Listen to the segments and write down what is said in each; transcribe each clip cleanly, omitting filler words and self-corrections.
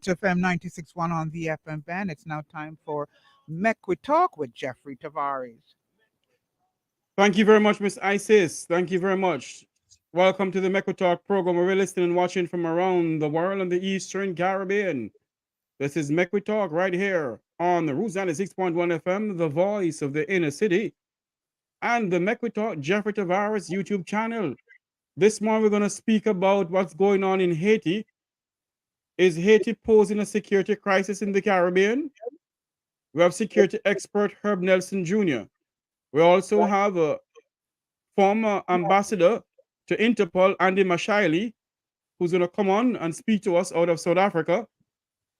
Hot FM 96.1 on the FM band. It's now time for Mech with Talk with Jeffrey Tavares. Thank you very much, Miss Isis. Thank you very much. Welcome to the Mecca Talk program where we're listening and watching from around the world and the Eastern Caribbean. This is Mecca Talk right here on the Root 96.1 FM, the voice of the inner city, and the Mecca Talk Jeffrey Tavares YouTube channel. This morning we're going to speak about what's going on in Haiti. Is Haiti posing a security crisis in the Caribbean? We have security expert Herb Nelson Jr. We also have a former ambassador to Interpol, Andy Mashaile, who's going to come on and speak to us out of South Africa.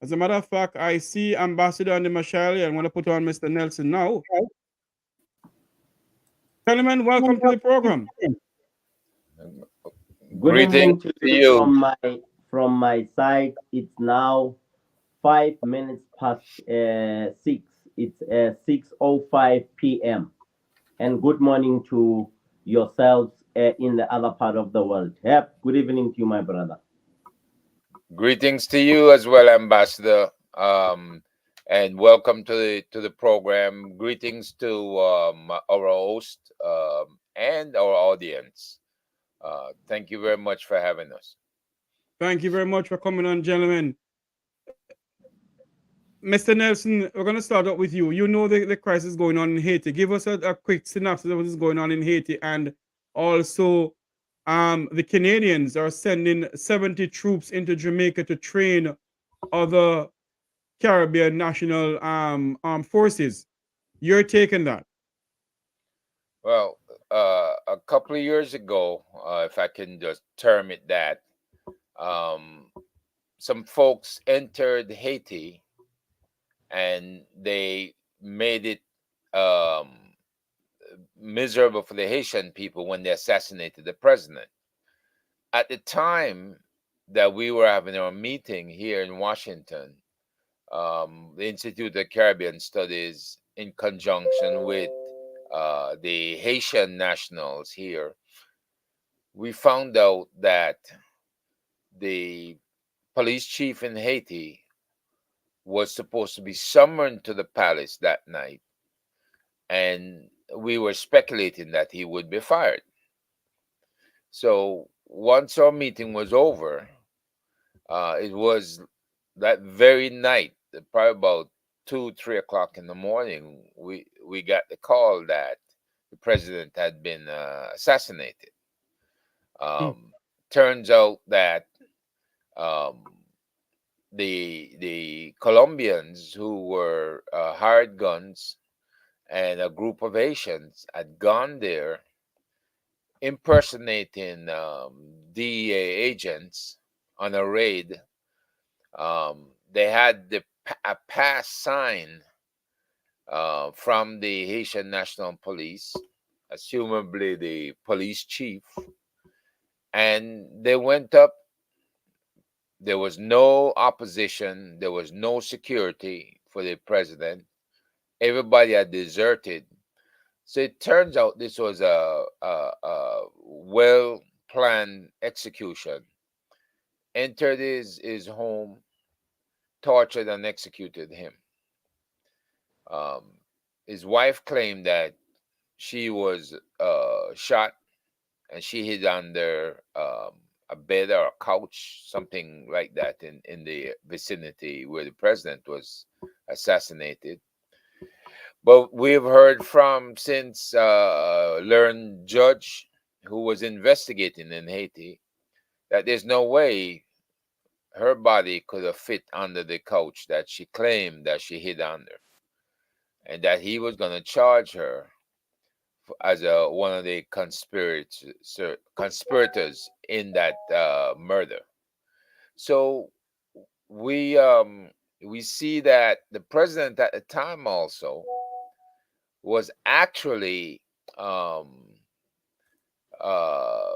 As a matter of fact, I see Ambassador Andy Mashaile. I'm going to put on Mr. Nelson now. Gentlemen, welcome to the program. Good evening to you you. from my side. It's now 5 minutes past 6. It's 6:05 p.m. And good morning to yourselves in the other part of the world. Yep. Good evening to you, my brother. Greetings to you as well, Ambassador, and welcome to the program. Greetings to our host and our audience. Thank you very much for having us. Thank you very much for coming on, gentlemen. Mr. Nelson, we're going to start out with you. You know the crisis going on in Haiti. Give us a quick synopsis of what is going on in Haiti. And also, the Canadians are sending 70 troops into Jamaica to train other Caribbean national armed forces. You're taking that. Well, a couple of years ago, if I can just term it that, some folks entered Haiti and they made it miserable for the Haitian people when they assassinated the president. At the time that we were having our meeting here in Washington, the Institute of Caribbean Studies, in conjunction with the Haitian nationals here, we found out that the police chief in Haiti was supposed to be summoned to the palace that night, and we were speculating that he would be fired. So once our meeting was over, it was that very night, probably about 2, 3 o'clock in the morning, we got the call that the president had been assassinated. Turns out that um, the Colombians who were hired guns and a group of Haitians had gone there impersonating DEA agents on a raid. They had a pass sign from the Haitian National Police, assumably the police chief, and they went up. There was no opposition. There was no security for the president. Everybody had deserted. So it turns out this was a well-planned execution. Entered his home, tortured and executed him. Um, his wife claimed that she was shot and she hid under a bed or a couch, something like that, in the vicinity where the president was assassinated. But we've heard from since learned judge who was investigating in Haiti that there's no way her body could have fit under the couch that she claimed that she hid under, and that he was going to charge her as one of the conspirators in that murder. So we we see that the president at the time also was actually um, uh,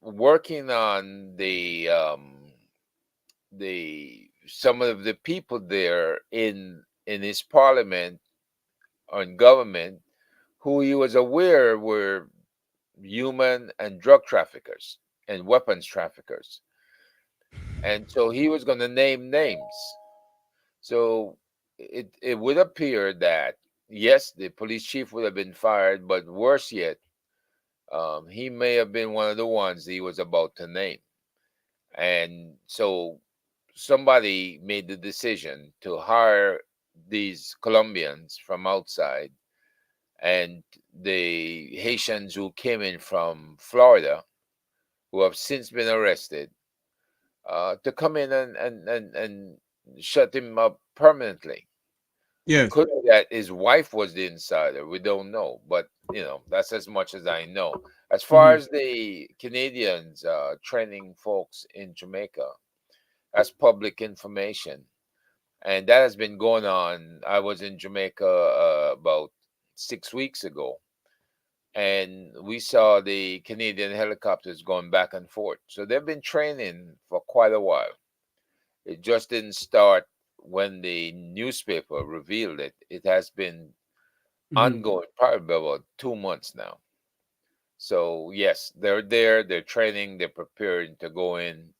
working on the some of the people there in his parliament on government who he was aware were human and drug traffickers and weapons traffickers. and so he was going to name names. So it would appear that yes, the police chief would have been fired, but worse yet, he may have been one of the ones he was about to name. And so somebody made the decision to hire these Colombians from outside and the Haitians who came in from Florida, who have since been arrested, to come in and shut him up permanently. It Yes. could be that his wife was the insider. We don't know, but that's as much as I know. As far Hmm. as the Canadians training folks in Jamaica, that's public information, and that has been going on. I was in Jamaica about 6 weeks ago, and we saw the Canadian helicopters going back and forth. So they've been training for quite a while. It just didn't start when the newspaper revealed it. It has been Hmm. ongoing probably about 2 months now. So yes, they're there, they're training, they're preparing to go in,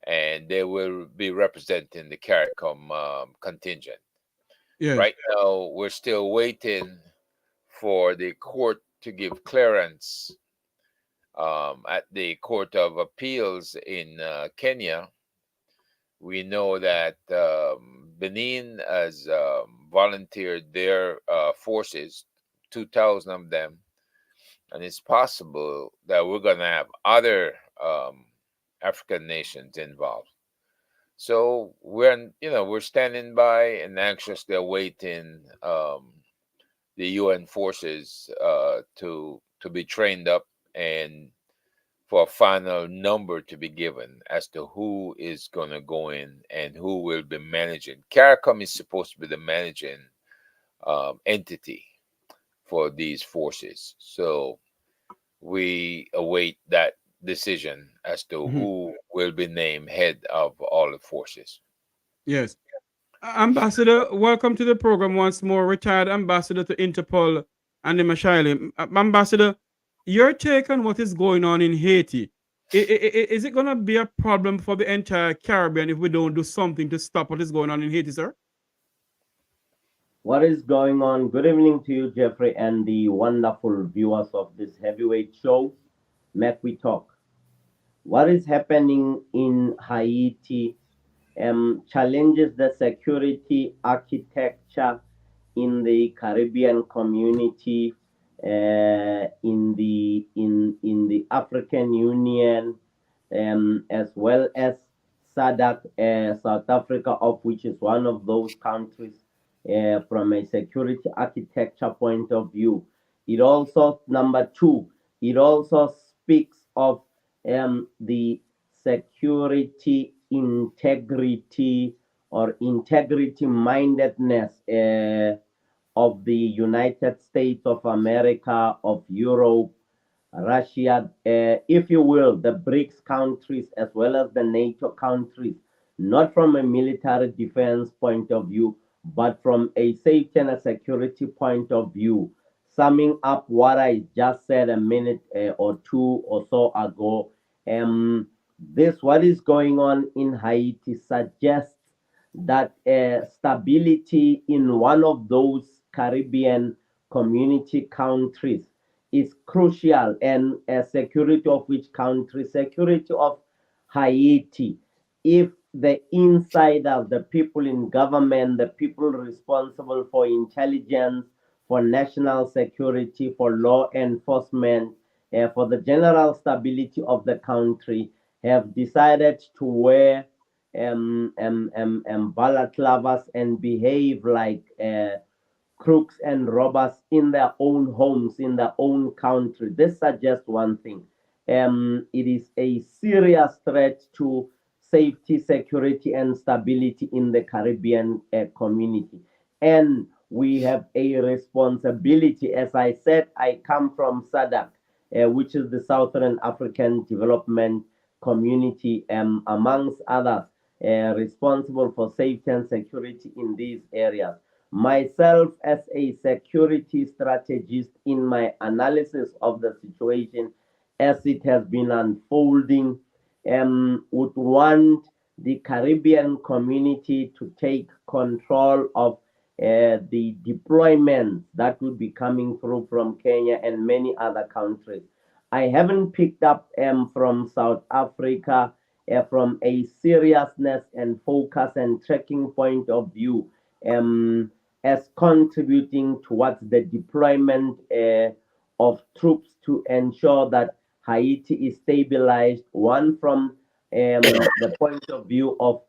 and they will be representing the CARICOM contingent. Yes. Right now, we're still waiting for the court to give clearance at the Court of Appeals in Kenya. We know that Benin has volunteered their forces, 2,000 of them, and it's possible that we're going to have other African nations involved. So we're standing by and anxiously awaiting the UN forces to be trained up and for a final number to be given as to who is going to go in and who will be managing. CARICOM is supposed to be the managing entity for these forces. So we await that decision as to Hmm. who will be named head of all the forces. Yes. Ambassador, welcome to the program once more. Retired ambassador to Interpol and the Mashaile. Ambassador, your take on what is going on in Haiti. Is it going to be a problem for the entire Caribbean if we don't do something to stop what is going on in Haiti, sir? What is going on? Good evening to you, Jeffrey, and the wonderful viewers of this heavyweight show. Mac, we talk. What is happening in Haiti challenges the security architecture in the Caribbean community, in the African Union, as well as SADC, South Africa, of which is one of those countries from a security architecture point of view. It also, number two, it also speaks of the security integrity or integrity mindedness of the United States of America, of Europe, Russia, if you will, the BRICS countries as well as the NATO countries, not from a military defense point of view, but from a safety and a security point of view. Summing up what I just said a minute or two or so ago, this what is going on in Haiti suggests that stability in one of those Caribbean community countries is crucial, and security of which country? Security of Haiti. If the insiders, the people in government, the people responsible for intelligence, for national security, for law enforcement, for the general stability of the country, have decided to wear balaclavas and behave like crooks and robbers in their own homes, in their own country. This suggests one thing. It is a serious threat to safety, security, and stability in the Caribbean community. And we have a responsibility. As I said, I come from SADC, which is the Southern African Development Community, amongst others, responsible for safety and security in these areas. Myself, as a security strategist, in my analysis of the situation as it has been unfolding, would want the Caribbean community to take control of the deployments that would be coming through from Kenya and many other countries. I haven't picked up from South Africa from a seriousness and focus and tracking point of view as contributing towards the deployment of troops to ensure that Haiti is stabilized, one from the point of view of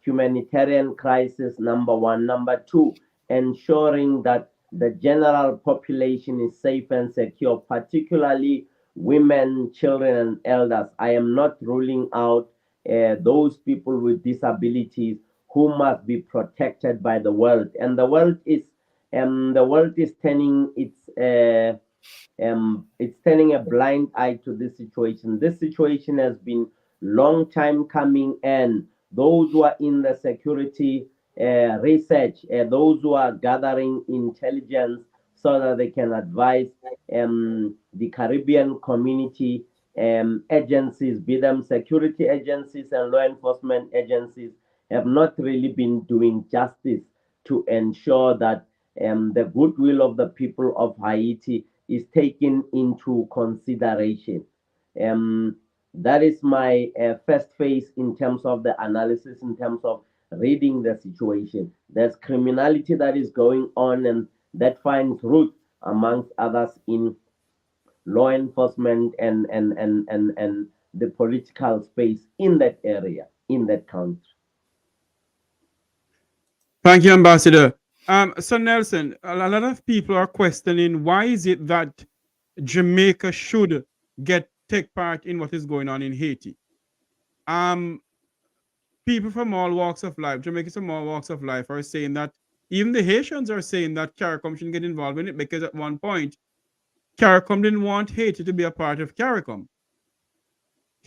humanitarian crisis, number one. Number two, ensuring that the general population is safe and secure, particularly women, children, and elders. I am not ruling out those people with disabilities who must be protected by the world. And the world is turning it's turning a blind eye to this situation. This situation has been long time coming, and those who are in the security research, those who are gathering intelligence so that they can advise the Caribbean community agencies, be them security agencies and law enforcement agencies, have not really been doing justice to ensure that the goodwill of the people of Haiti is taken into consideration. Um, that is my first phase in terms of the analysis, in terms of reading the situation. There's criminality that is going on and that finds root, amongst others, in law enforcement and the political space in that area, in that country. Thank you, Ambassador. So Nelson, a lot of people are questioning why is it that Jamaica should get take part in what is going on in Haiti. Um, People from all walks of life, Jamaicans from all walks of life, are saying that even the Haitians are saying that CARICOM shouldn't get involved in it because at one point CARICOM didn't want Haiti to be a part of CARICOM.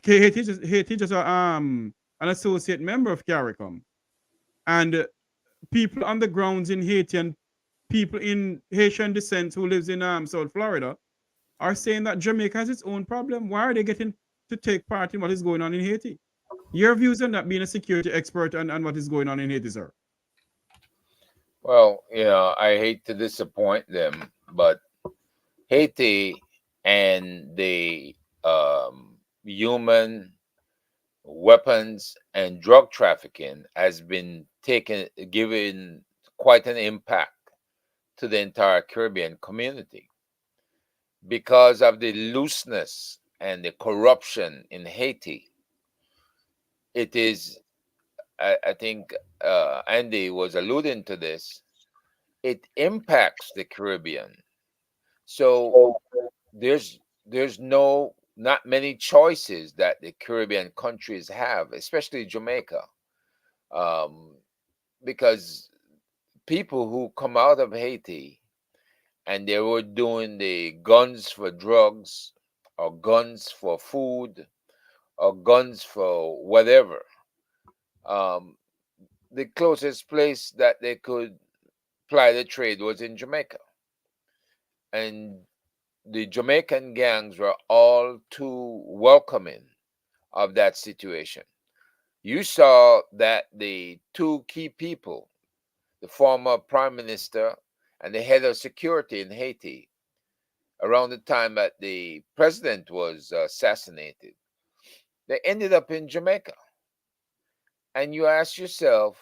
Haiti just an associate member of CARICOM, and people on the grounds in Haiti and people in Haitian descent who lives in South Florida are saying that Jamaica has its own problem. Why are they getting to take part in what is going on in Haiti? Your views on that, being a security expert and what is going on in Haiti, sir? Well, I hate to disappoint them, but Haiti and the human weapons and drug trafficking has been given quite an impact to the entire Caribbean community because of the looseness and the corruption in Haiti. It is, I think, Andy was alluding to this. It impacts the Caribbean. So there's not many choices that the Caribbean countries have, especially Jamaica, um, because people who come out of Haiti and they were doing the guns for drugs or guns for food or guns for whatever, um, the closest place that they could ply the trade was in Jamaica. And the Jamaican gangs were all too welcoming of that situation. You saw that the two key people, the former prime minister and the head of security in Haiti, around the time that the president was assassinated, they ended up in Jamaica. And you ask yourself,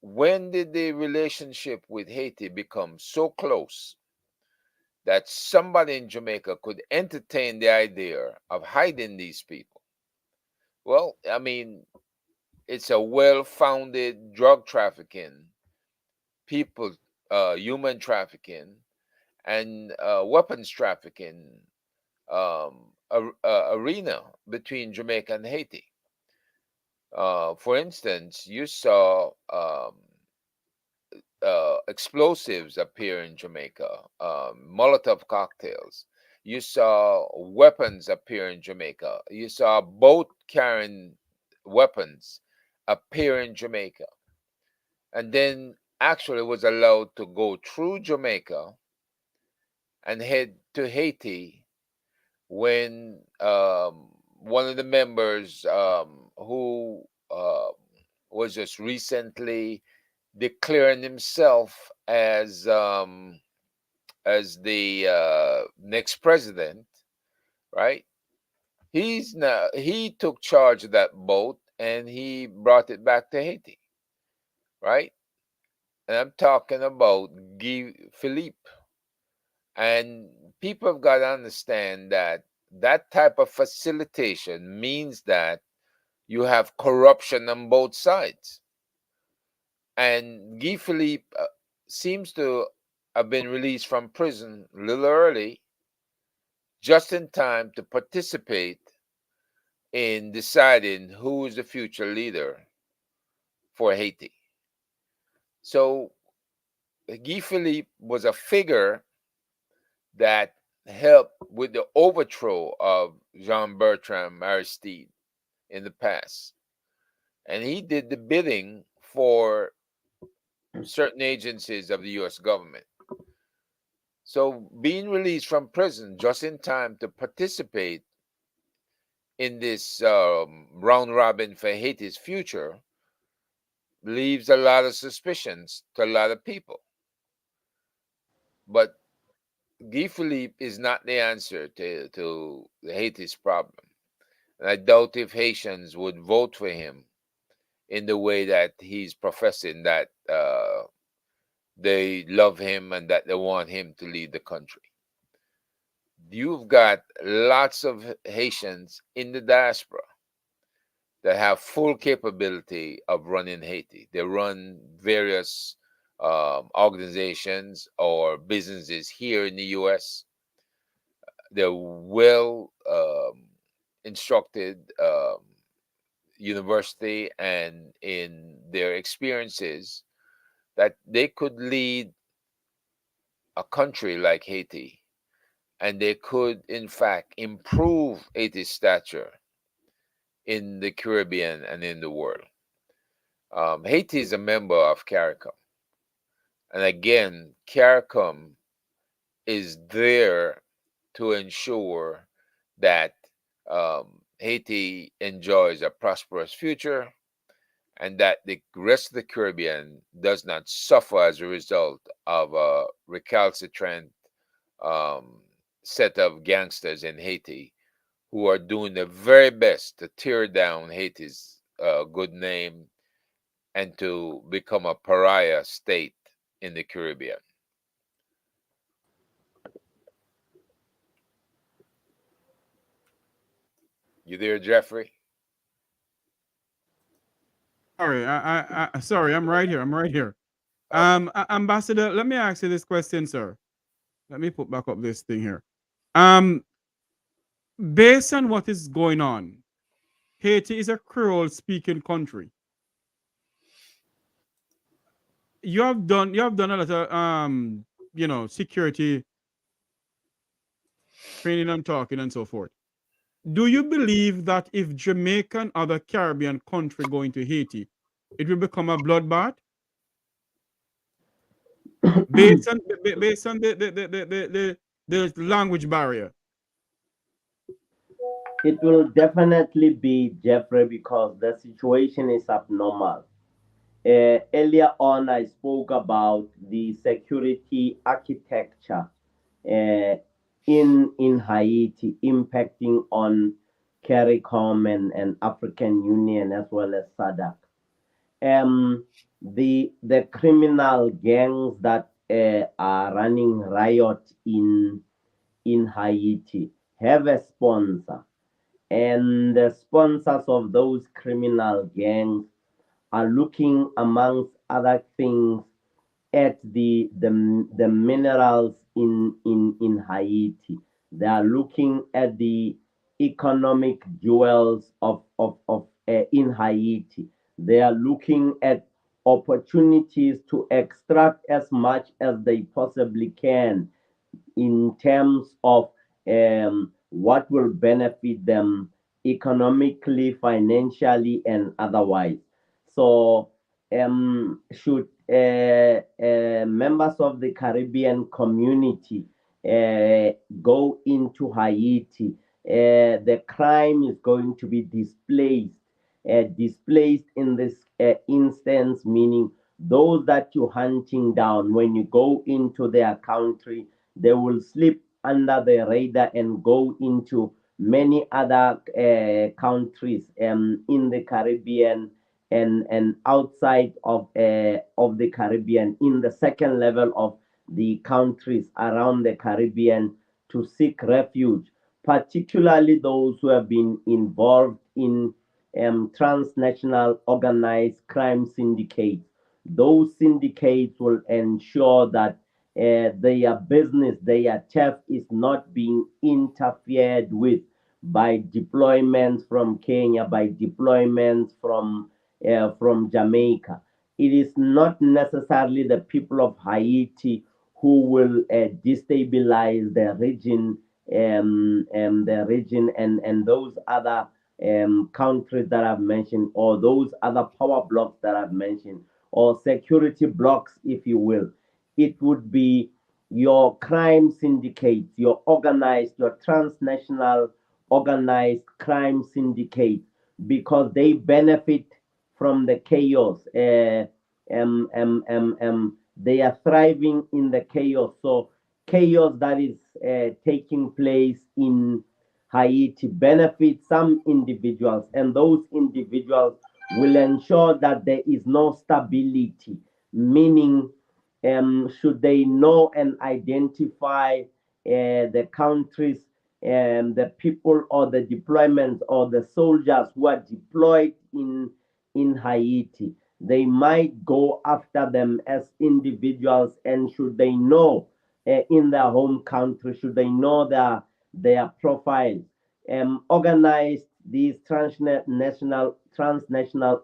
when did the relationship with Haiti become so close that somebody in Jamaica could entertain the idea of hiding these people? Well, I mean, it's a well-founded drug trafficking, people, human trafficking, and weapons trafficking um, arena between Jamaica and Haiti. For instance, you saw explosives appear in Jamaica, Molotov cocktails. You saw weapons appear in Jamaica. You saw a boat carrying weapons appear in Jamaica. And then actually was allowed to go through Jamaica and head to Haiti when one of the members who was just recently declaring himself as the next president, right? He took charge of that boat and he brought it back to Haiti, right? And I'm talking about Guy Philippe. And people have got to understand that that type of facilitation means that you have corruption on both sides. And Guy Philippe seems to have been released from prison a little early, just in time to participate in deciding who is the future leader for Haiti. So Guy Philippe was a figure that helped with the overthrow of Jean Bertrand Aristide in the past. And he did the bidding for certain agencies of the US government. So being released from prison just in time to participate in this round robin for Haiti's future leaves a lot of suspicions to a lot of people. But Guy Philippe is not the answer to Haiti's problem. And I doubt if Haitians would vote for him in the way that he's professing that they love him and that they want him to lead the country. You've got lots of Haitians in the diaspora that have full capability of running Haiti. They run various organizations or businesses here in the U.S. They're well instructed university and in their experiences that they could lead a country like Haiti, and they could, in fact, improve Haiti's stature in the Caribbean and in the world. Haiti is a member of CARICOM. And again, CARICOM is there to ensure that Haiti enjoys a prosperous future and that the rest of the Caribbean does not suffer as a result of a recalcitrant set of gangsters in Haiti who are doing their very best to tear down Haiti's good name and to become a pariah state in the Caribbean. You there, Jeffrey? Sorry, sorry, I'm right here. I'm right here. Okay. Ambassador, let me ask you this question, sir. Let me put back up this thing here. Um, Based on what is going on, Haiti is a Creole speaking country. You have done a lot of security training and talking and so forth. Do you believe that if Jamaica and other Caribbean country go into Haiti, it will become a bloodbath based on the language barrier? It will definitely be, Jeffrey, because the situation is abnormal. Earlier on, I spoke about the security architecture uh, in Haiti impacting on CARICOM and African Union as well as SADC. The criminal gangs that are running riot in Haiti have a sponsor, and the sponsors of those criminal gangs are looking, amongst other things, at the minerals in Haiti. They are looking at the economic jewels of in Haiti. They are looking at opportunities to extract as much as they possibly can in terms of what will benefit them economically, financially, and otherwise. So, should members of the Caribbean community go into Haiti, the crime is going to be displaced. Displaced in this instance, meaning those that you're hunting down, when you go into their country, they will slip under the radar and go into many other countries in the Caribbean and outside of the Caribbean, in the second level of the countries around the Caribbean, to seek refuge, particularly those who have been involved in transnational organized crime syndicates. Those syndicates will ensure that their business, their theft is not being interfered with by deployments from Kenya, by deployments from Jamaica. It is not necessarily the people of Haiti who will destabilize the region and those other countries that I've mentioned, or those other power blocks that I've mentioned, or security blocks, if you will. It would be your crime syndicates, your transnational organized crime syndicates, because they benefit from the chaos. They are thriving in the chaos. So chaos that is taking place in Haiti benefits some individuals, and those individuals will ensure that there is no stability, meaning should they know and identify the countries and the people or the deployments or the soldiers who are deployed in Haiti, they might go after them as individuals, and should they know in their home country, should they know their profiles, organized these transnational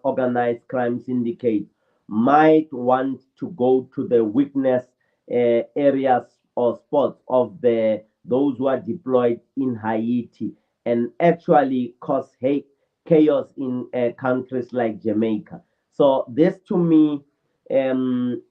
organized crime syndicates might want to go to the weakness areas or spots of those who are deployed in Haiti and actually cause hate chaos in countries like Jamaica. So this to me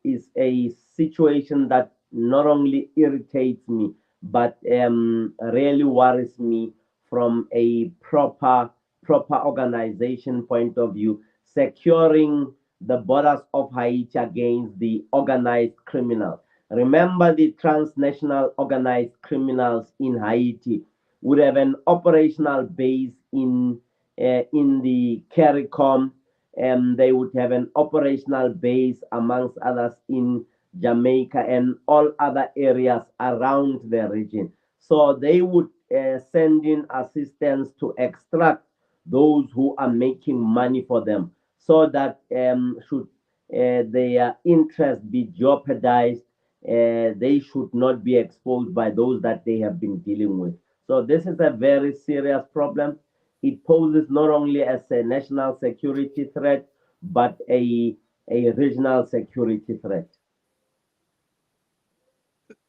is a situation that not only irritates me but really worries me from a proper organization point of view, securing the borders of Haiti against the organized criminals. Remember, the transnational organized criminals in Haiti would have an operational base in the CARICOM, and they would have an operational base, amongst others, in Jamaica and all other areas around the region. So they would send in assistance to extract those who are making money for them, so that should their interest be jeopardized, they should not be exposed by those that they have been dealing with. So this is a very serious problem. It poses not only as a national security threat, but a regional security threat.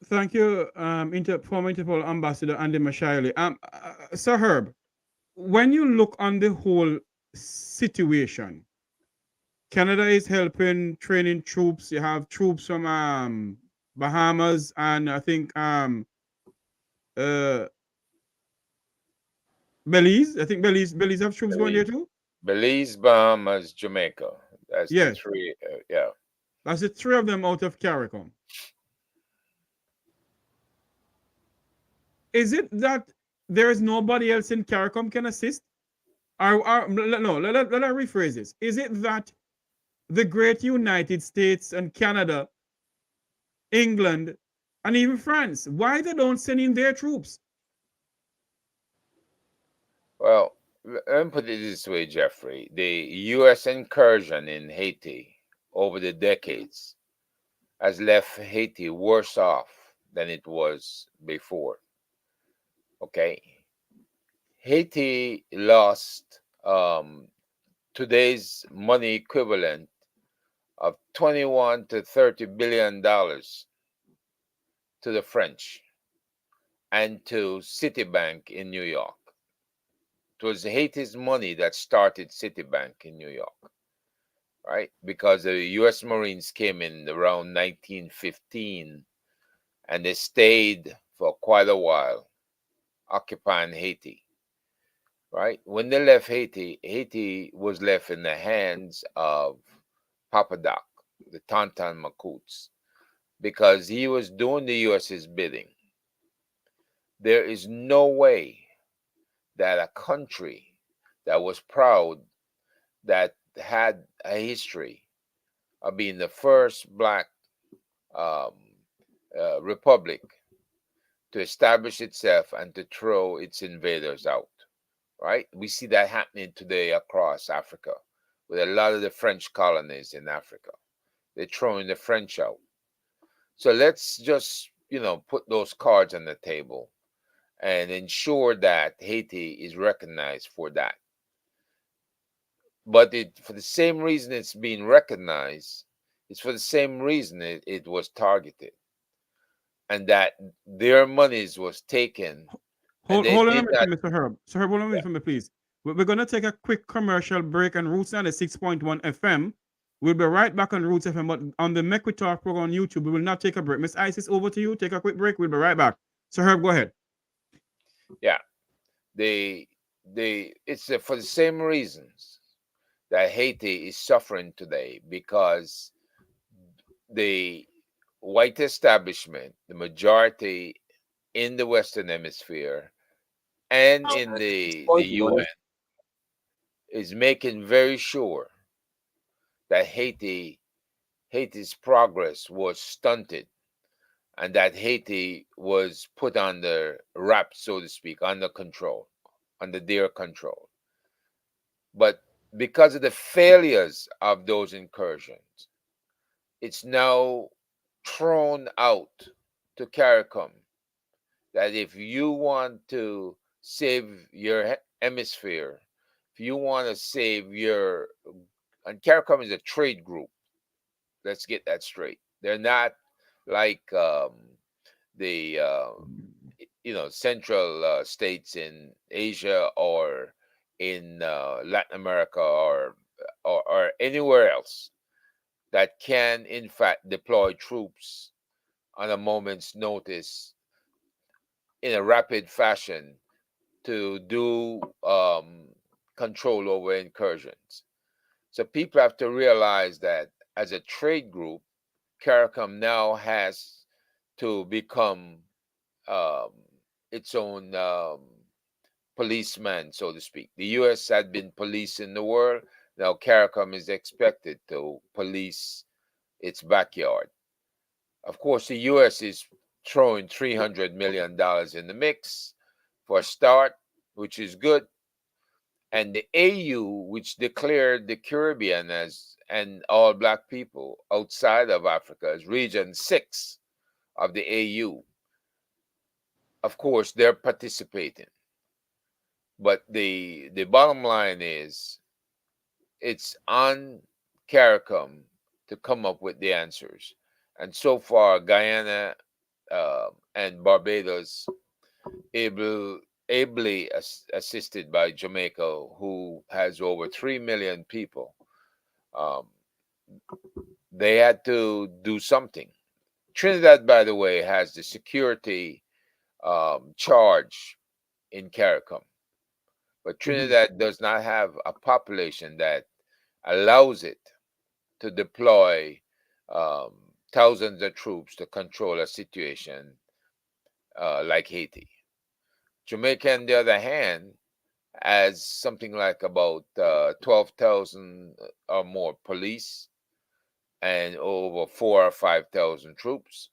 Thank you, former Interpol Ambassador Andy Mashaile. Sir Herb, when you look on the whole situation, Canada is helping training troops. You have troops from Bahamas, and I think uh, Belize. I think Belize have troops going there Belize, too. Belize, Bahamas, Jamaica. That's the Yes, three. Yeah. that's the three of them out of CARICOM. Is it that there is nobody else in CARICOM can assist? No, let I rephrase this. Is it that the great United States and Canada, England, and even France, why they don't send in their troops? Well, let me put it this way, Jeffrey. The U.S. incursion in Haiti over the decades has left Haiti worse off than it was before. Okay. Haiti lost today's money equivalent of 21 to 30 billion dollars to the French and to Citibank in New York. It was Haiti's money that started Citibank in New York, right? Because the U.S. Marines came in around 1915 and they stayed for quite a while occupying Haiti. right? When they left Haiti, Haiti was left in the hands of Papa Doc, the Tonton Macoutes, because he was doing the US's bidding. There is no way that a country that was proud, that had a history of being the first black um, republic to establish itself and to throw its invaders out, right? We see that happening today across Africa with a lot of the French colonies in Africa. They're throwing the French out. So let's just, put those cards on the table and ensure that Haiti is recognized for that. But for the same reason it's being recognized, it's for the same reason it was targeted, and that their monies was taken, and they Hold on a did minute, not. Mr. Herb. Sir Herb, hold on a minute for me, please. We're going to take a quick commercial break on Roots 96.1 FM. We'll be right back on Roots FM, but on the Make We Talk program on YouTube, we will not take a break. Miss Isis, over to you. Take a quick break. We'll be right back. Sir Herb, go ahead. Yeah, it's for the same reasons that Haiti is suffering today, because the white establishment, the majority in the Western Hemisphere and in the UN, is making very sure that Haiti's progress was stunted, and that Haiti was put under wrap, so to speak, under control, under their control. But because of the failures of those incursions, it's now thrown out to CARICOM that if you want to save your hemisphere, if you want to save your, and CARICOM is a trade group. Let's get that straight. They're not like the central states in Asia or in Latin America or anywhere else that can in fact deploy troops on a moment's notice in a rapid fashion to do control over incursions. So people have to realize that as a trade group, CARICOM now has to become um, its own policeman, so to speak. The U.S. had been policing the world. Now CARICOM is expected to police its backyard. Of course, the U.S. is throwing $300 million in the mix for a start, which is good. And the AU, which declared the Caribbean as and all black people outside of Africa as Region 6 of the AU, of course, they're participating. But the bottom line is it's on CARICOM to come up with the answers. And so far, Guyana and Barbados, ably assisted by Jamaica, who has over 3 million people, um, they had to do something. Trinidad, by the way, has the security charge in CARICOM, but Trinidad does not have a population that allows it to deploy um, thousands of troops to control a situation like Haiti. Jamaica, on the other hand, has something like about 12,000 or more police and over 4 or 5,000 troops.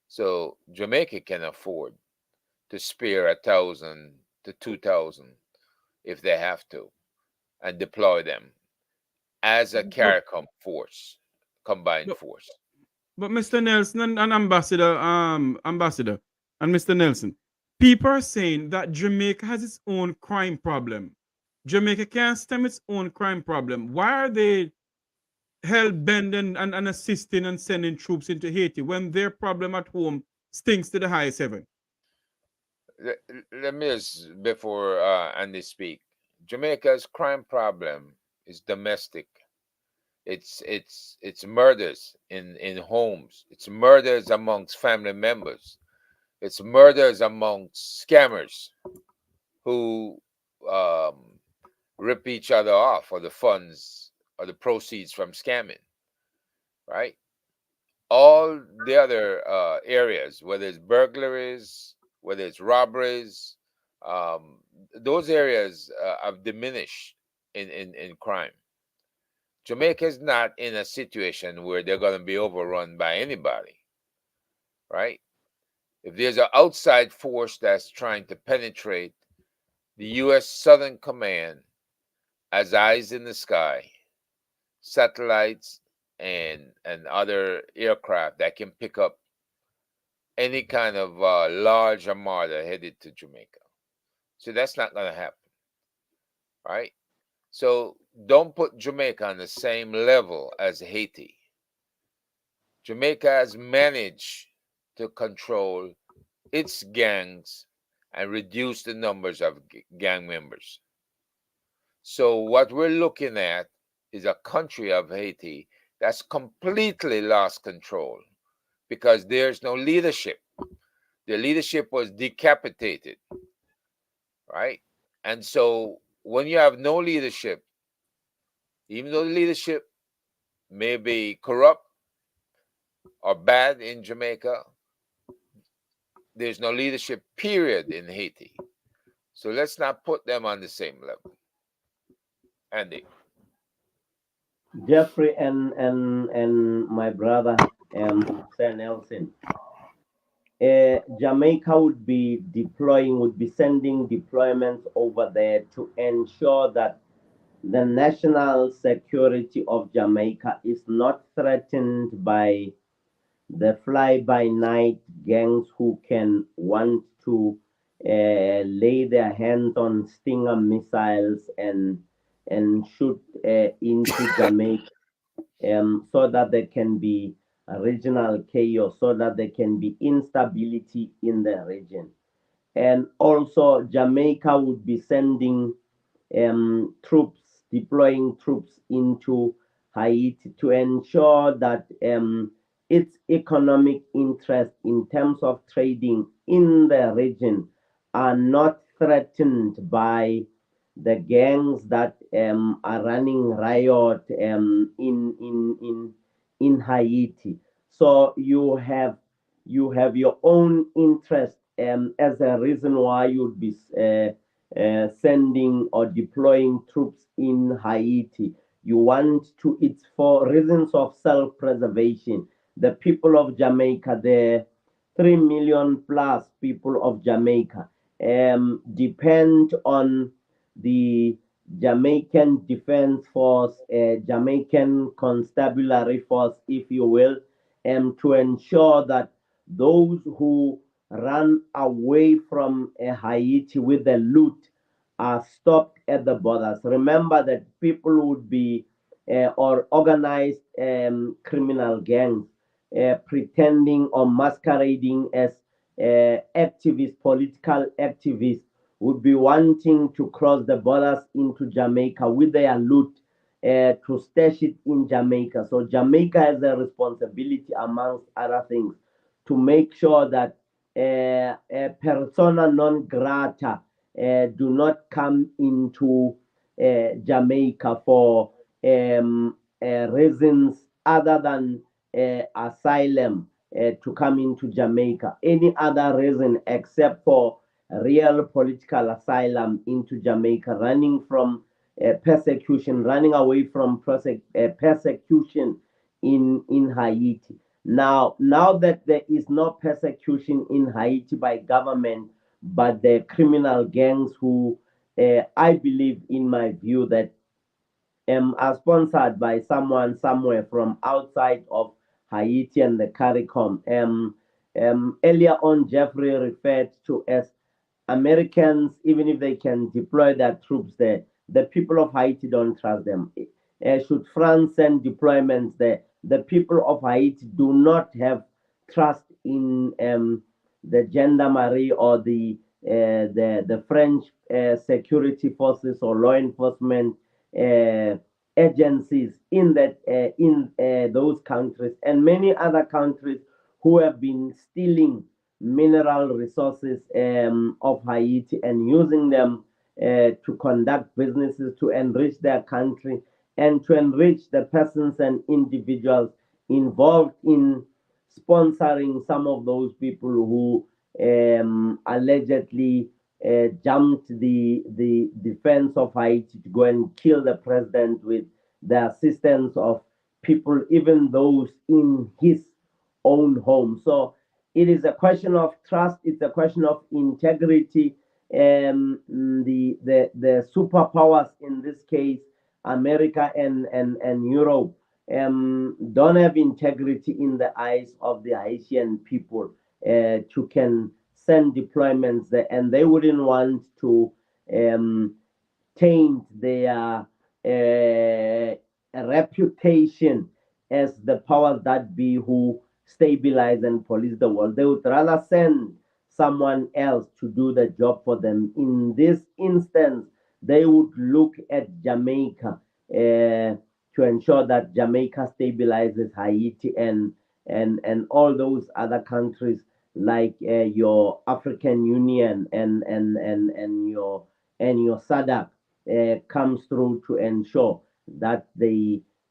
So Jamaica can afford to spare 1,000 to 2,000 if they have to, and deploy them as a But, CARICOM force, combined but, force. but Mr. Nelson and Ambassador and Mr. Nelson, people are saying that Jamaica has its own crime problem. Jamaica can't stem its own crime problem. Why are they hell bent and assisting and sending troops into Haiti when their problem at home stinks to the highest heaven? Let me just, before Andy speak, Jamaica's crime problem is domestic. It's murders in homes. It's murders amongst family members. It's murders amongst scammers who rip each other off for the funds or the proceeds from scamming, right? All the other areas, whether it's burglaries, whether it's robberies, those areas have diminished in crime. Jamaica is not in a situation where they're going to be overrun by anybody, right? If there's an outside force that's trying to penetrate, the U.S. Southern Command has eyes in the sky, satellites, and other aircraft that can pick up any kind of large armada headed to Jamaica. So that's not going to happen, right? So don't put Jamaica on the same level as Haiti. Jamaica has managed to control its gangs and reduce the numbers of gang members. So what we're looking at is a country of Haiti that's completely lost control because there's no leadership. The leadership was decapitated, right? And so when you have no leadership, even though the leadership may be corrupt or bad in Jamaica, there's no leadership period in Haiti. So let's not put them on the same level. Andy. Jeffrey and my brother Sir Nelson. Jamaica would be sending deployments over there to ensure that the national security of Jamaica is not threatened by the fly-by-night gangs who can want to lay their hands on Stinger missiles and shoot into Jamaica, so that there can be a regional chaos, so that there can be instability in the region. And also, Jamaica would be sending deploying troops into Haiti to ensure that its economic interests in terms of trading in the region are not threatened by the gangs that are running riot in Haiti. So you have your own interest as a reason why you'd be sending or deploying troops in Haiti. You want to, it's for reasons of self preservation. The people of Jamaica, the 3 million plus people of Jamaica, depend on the Jamaican Defense Force, Jamaican Constabulary Force, if you will, to ensure that those who run away from Haiti with the loot are stopped at the borders. Remember that people would be or organized criminal gangs pretending or masquerading as activists, political activists, would be wanting to cross the borders into Jamaica with their loot to stash it in Jamaica. So Jamaica has a responsibility, amongst other things, to make sure that persona non grata do not come into Jamaica for reasons other than asylum to come into Jamaica. Any other reason except for real political asylum into Jamaica, running from persecution, running away from persecution in Haiti. Now that there is no persecution in Haiti by government, but the criminal gangs who, I believe, in my view, that are sponsored by someone somewhere from outside of Haiti and the CARICOM. Earlier on, Jeffrey referred to as Americans, even if they can deploy their troops there, the people of Haiti don't trust them. Should France send deployments there, the people of Haiti do not have trust in the gendarmerie or the French security forces or law enforcement agencies in those countries and many other countries who have been stealing mineral resources of Haiti and using them to conduct businesses, to enrich their country, and to enrich the persons and individuals involved in sponsoring some of those people who allegedly jumped the defense of Haiti to go and kill the president with the assistance of people, even those in his own home. So it is a question of trust. It's a question of integrity. The superpowers in this case, America and Europe, don't have integrity in the eyes of the Haitian people to can send deployments there, and they wouldn't want to um, taint their reputation as the powers that be who stabilize and police the world. They would rather send someone else to do the job for them. In this instance, they would look at Jamaica to ensure that Jamaica stabilizes Haiti and all those other countries like your African Union and your SADC comes through to ensure that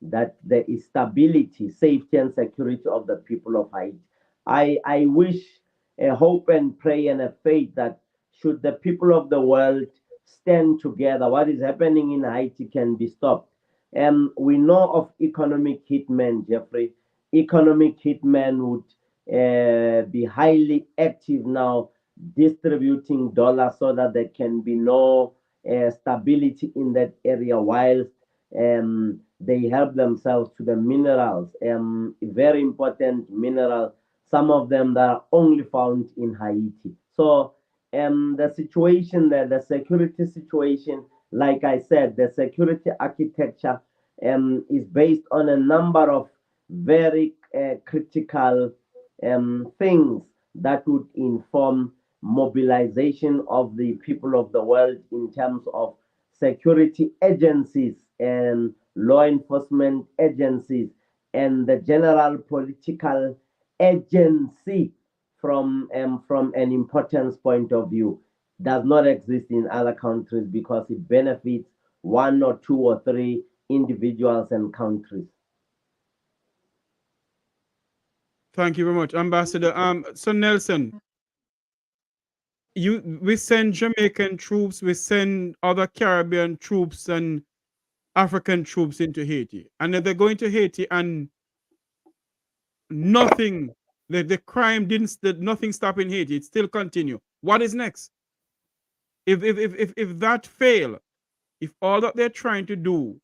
that there is stability, safety, and security of the people of Haiti. I wish, hope, and pray and a faith that should the people of the world stand together, what is happening in Haiti can be stopped. We know of economic hitmen, Jeffrey. Economic hitmen would be highly active now, distributing dollars so that there can be no stability in that area, whilst they help themselves to the minerals, very important mineral, some of them that are only found in Haiti. So the situation there, the security situation, like I said, the security architecture is based on a number of very critical things that would inform mobilization of the people of the world in terms of security agencies and law enforcement agencies and the general political agency from an importance point of view does not exist in other countries because it benefits one or two or three individuals and countries. Thank you very much, Ambassador. So Nelson, we send Jamaican troops, we send other Caribbean troops and African troops into Haiti, and if they're going to Haiti and nothing, the crime nothing stop in Haiti, it still continue. What is next? If that fail, if all that they're trying to do,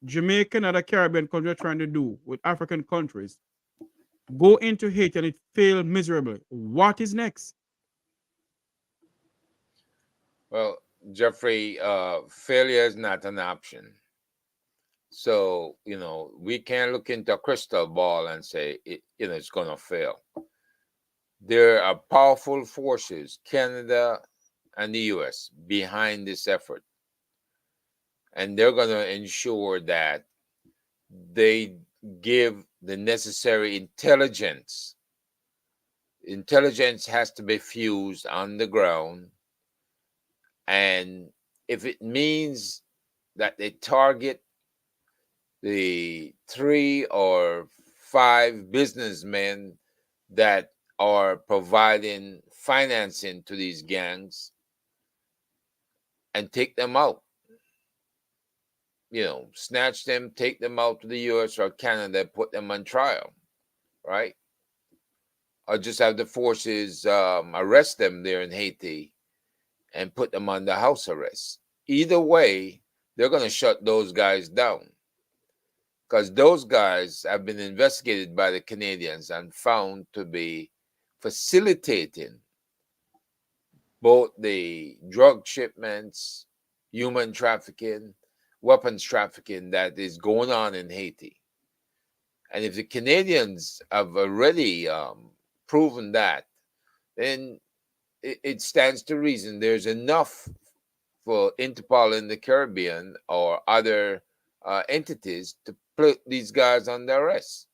Jamaican and other Caribbean countries are trying to do with African countries, go into Haiti and it failed miserably, what is next? Well, Jeffrey, failure is not an option. So, we can't look into a crystal ball and say, it's going to fail. There are powerful forces, Canada and the US, behind this effort. And they're going to ensure that they give the necessary intelligence. Intelligence has to be fused on the ground. And if it means that they target the 3 or 5 businessmen that are providing financing to these gangs and take them out, snatch them, take them out to the US or Canada, put them on trial, right? Or just have the forces arrest them there in Haiti and put them under house arrest. Either way, they're going to shut those guys down because those guys have been investigated by the Canadians and found to be facilitating both the drug shipments, human trafficking, weapons trafficking that is going on in Haiti. And if the Canadians have already proven that, then it stands to reason there's enough for Interpol in the Caribbean or other entities to put these guys under arrest.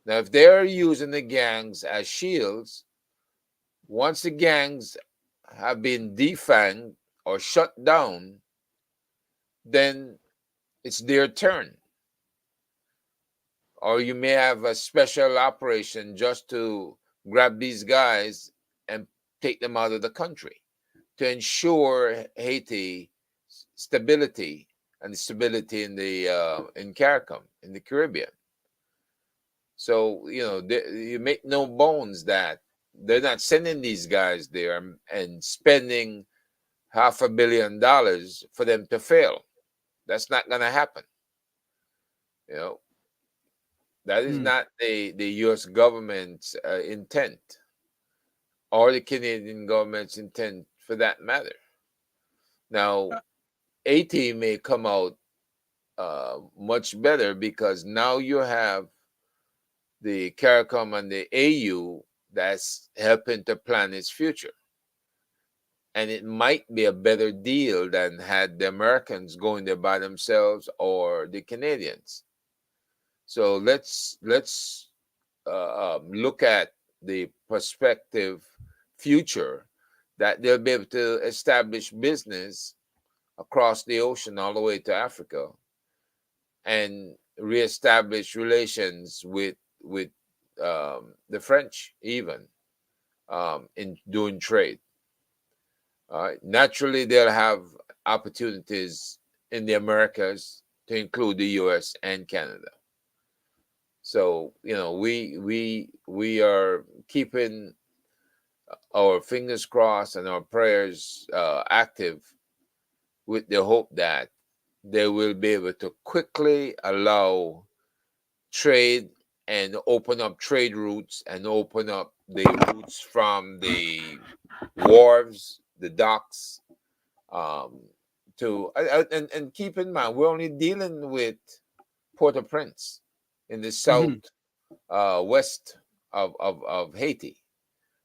Now, if they're using the gangs as shields, once the gangs have been defanged or shut down, then it's their turn. Or you may have a special operation just to grab these guys and take them out of the country to ensure Haiti stability and stability in the in CARICOM, in the Caribbean. So you make no bones that they're not sending these guys there and spending $500 million for them to fail. That's not going to happen. You know, that is not the U.S. government's intent, or the Canadian government's intent for that matter. Now, Haiti may come out much better because now you have the CARICOM and the AU that's helping to plan its future. And it might be a better deal than had the Americans going there by themselves or the Canadians. So let's look at the prospective future that they'll be able to establish business across the ocean all the way to Africa and reestablish relations with the French even in doing trade. Naturally, they'll have opportunities in the Americas to include the U.S. and Canada. So we are keeping our fingers crossed and our prayers active with the hope that they will be able to quickly allow trade and open up trade routes and open up the routes from the wharves, the docks, to and keep in mind we're only dealing with Port-au-Prince in the south west of Haiti.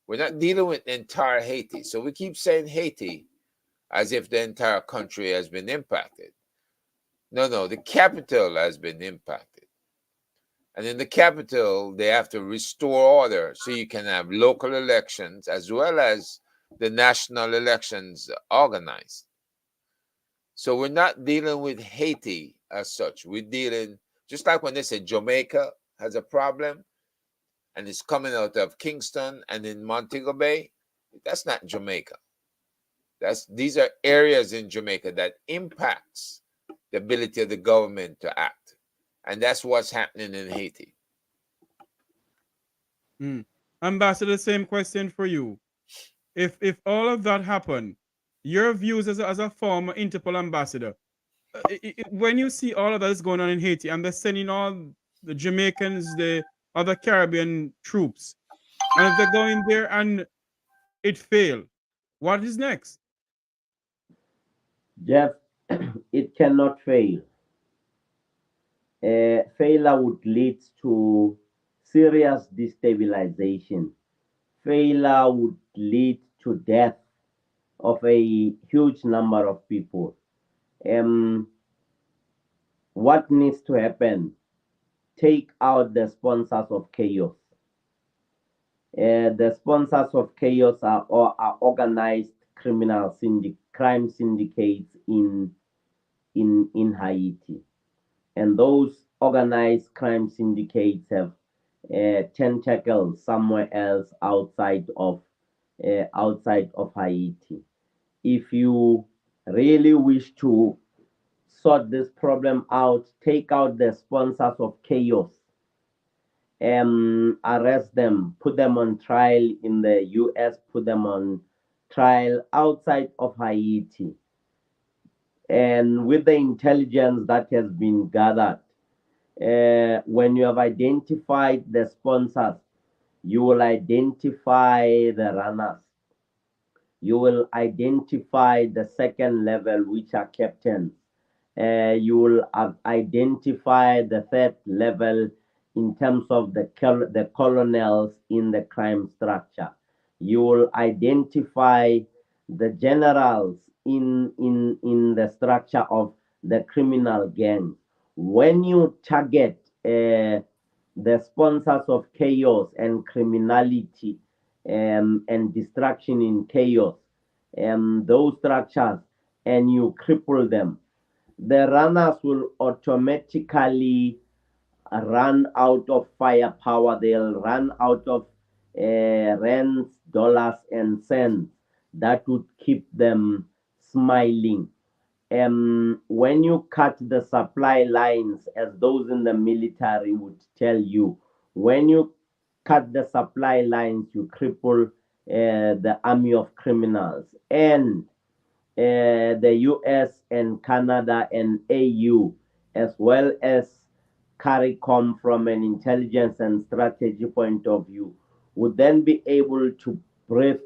We're not dealing with the entire Haiti. So we keep saying Haiti as if the entire country has been impacted. No, the capital has been impacted. And in the capital, they have to restore order so you can have local elections as well as the national elections organized. So we're not dealing with Haiti as such. We're dealing, just like when they say Jamaica has a problem and it's coming out of Kingston and in Montego Bay, that's not Jamaica. These are areas in Jamaica that impacts the ability of the government to act. And that's what's happening in Haiti. Ambassador, same question for you. If all of that happened, your views as a former Interpol ambassador, when you see all of that is going on in Haiti and they're sending all the Jamaicans, the other Caribbean troops, and if they're going there and it failed, what is next? Jeff, it cannot fail. Failure would lead to serious destabilization. Failure would lead to death of a huge number of people. Um, what needs to happen? Take out the sponsors of chaos. The sponsors of chaos are organized crime syndicates in Haiti, and those organized crime syndicates have tentacles somewhere else outside of Haiti. If you really wish to sort this problem out, take out the sponsors of chaos, arrest them, put them on trial in the US, put them on trial outside of Haiti. And with the intelligence that has been gathered, when you have identified the sponsors, you will identify the runners. You will identify the second level, which are captains. You will identify the third level in terms of the colonels in the crime structure. You will identify the generals in the structure of the criminal gang. When you target the sponsors of chaos and criminality and destruction in chaos, those structures and you cripple them, the runners will automatically run out of firepower. They'll run out of rands, dollars, and cents that would keep them smiling. When you cut the supply lines, as those in the military would tell you, when you cut the supply lines, you cripple the army of criminals. And the US and Canada and AU, as well as CARICOM from an intelligence and strategy point of view, would then be able to breathe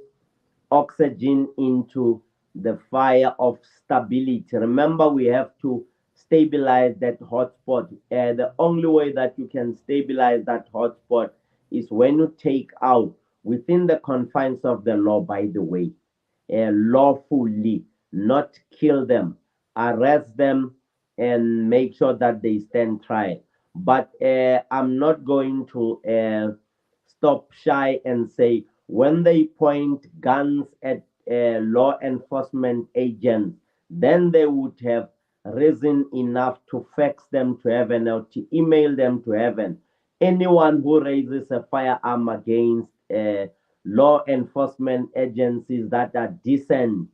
oxygen into the fire of stability. Remember, we have to stabilize that hotspot. The only way that you can stabilize that hotspot is when you take out, within the confines of the law, by the way, lawfully, not kill them, arrest them, and make sure that they stand trial. But I'm not going to stop shy and say when they point guns at law enforcement agents, then they would have reason enough to fax them to heaven or to email them to heaven. Anyone who raises a firearm against law enforcement agencies that are decent,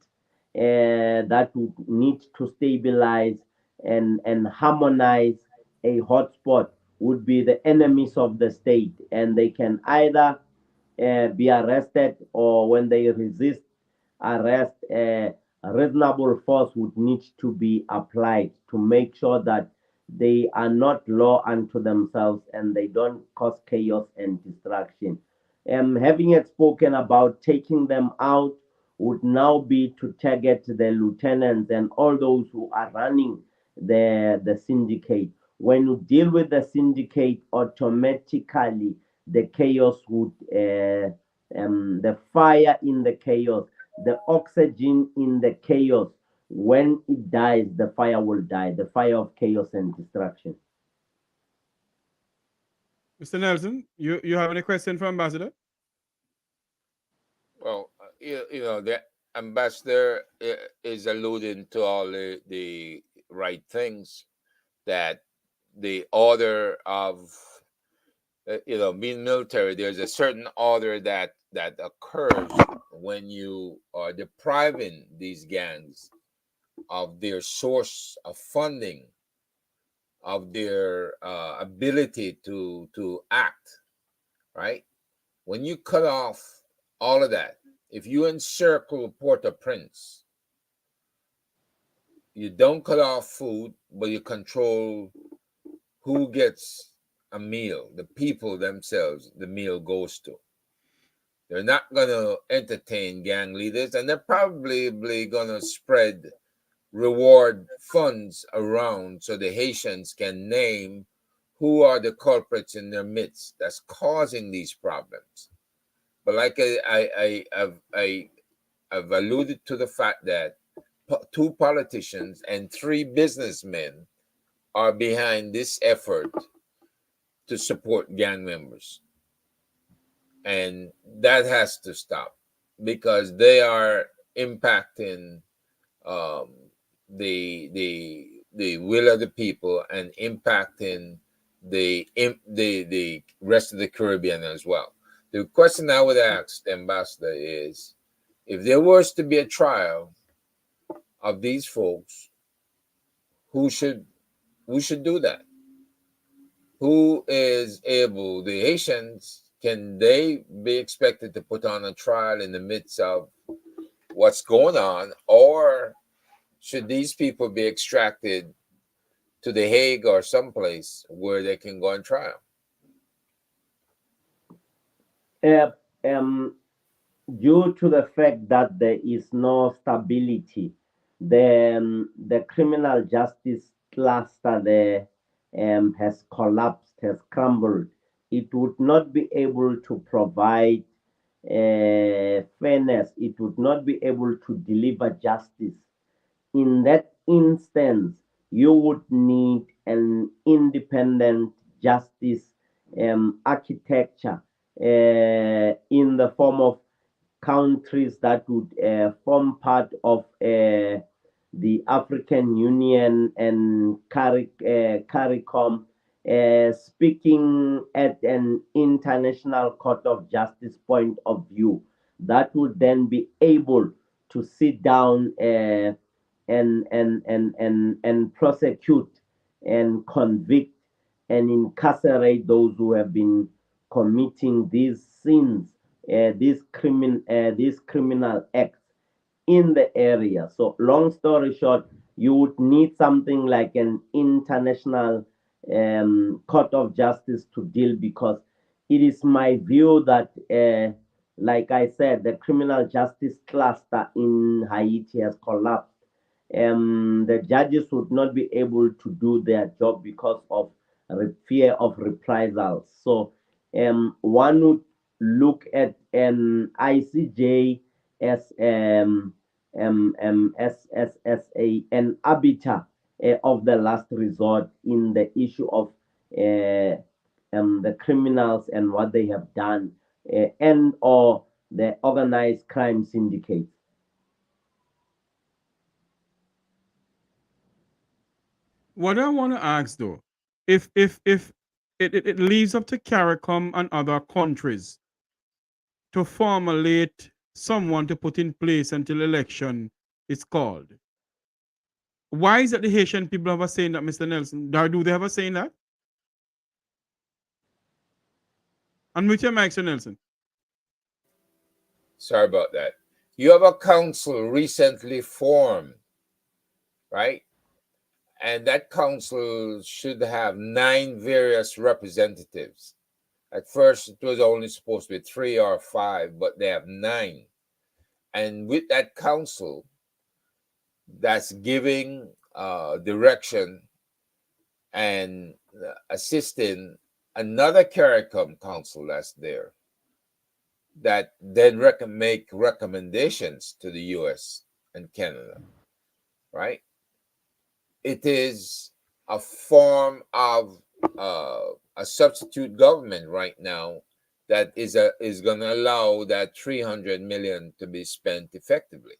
that would need to stabilize and harmonize a hotspot, would be the enemies of the state, and they can either be arrested, or when they resist arrest, reasonable force would need to be applied to make sure that they are not law unto themselves and they don't cause chaos and destruction. Having it spoken about taking them out would now be to target the lieutenants and all those who are running the syndicate. When you deal with the syndicate, automatically the chaos would, the fire in the chaos, the oxygen in the chaos, when it dies, the fire will die, the fire of chaos and destruction. Mr. Nelson, you have any question for Ambassador? Well, the ambassador is alluding to all the right things, that the order of being military, there's a certain order that occurs when you are depriving these gangs of their source of funding, of their ability to act, right? When you cut off all of that, if you encircle Port-au-Prince, you don't cut off food, but you control who gets a meal. The people themselves, the meal goes to. They're not going to entertain gang leaders, and they're probably going to spread reward funds around so the Haitians can name who are the culprits in their midst that's causing these problems. But like I've alluded to the fact that two politicians and three businessmen are behind this effort to support gang members. And that has to stop, because they are impacting the will of the people and impacting the rest of the Caribbean as well. The question I would ask the ambassador is, if there was to be a trial of these folks, who should do that? Who is able? The Haitians, can they be expected to put on a trial in the midst of what's going on, or should these people be extracted to The Hague or someplace where they can go on trial? Due to the fact that there is no stability, the criminal justice cluster there has collapsed, has crumbled. It would not be able to provide fairness. It would not be able to deliver justice. In that instance, you would need an independent justice architecture in the form of countries that would form part of the African Union and CARICOM speaking at an international court of justice point of view that would then be able to sit down and prosecute and convict and incarcerate those who have been committing these sins, these criminal acts in the area. So, long story short, you would need something like an international court of justice to deal, because it is my view that, like I said, the criminal justice cluster in Haiti has collapsed. The judges would not be able to do their job because of fear of reprisals. So, one would look at an ICJ as an arbiter of the last resort in the issue of the criminals and what they have done, and or the organized crime syndicates. What I want to ask though, if it leaves up to CARICOM and other countries to formulate someone to put in place until election is called. Why is it the Haitian people have a saying that, Mr. Nelson? Do they have a saying that? Unmute your mic, Sir Nelson. Sorry about that. You have a council recently formed, right? And that council should have 9 various representatives. At first, it was only supposed to be 3 or 5, but they have 9. And with that council, that's giving direction and assisting another CARICOM council that's there, that then make recommendations to the US and Canada, right? It is a form of a substitute government right now that is going to allow that 300 million to be spent effectively.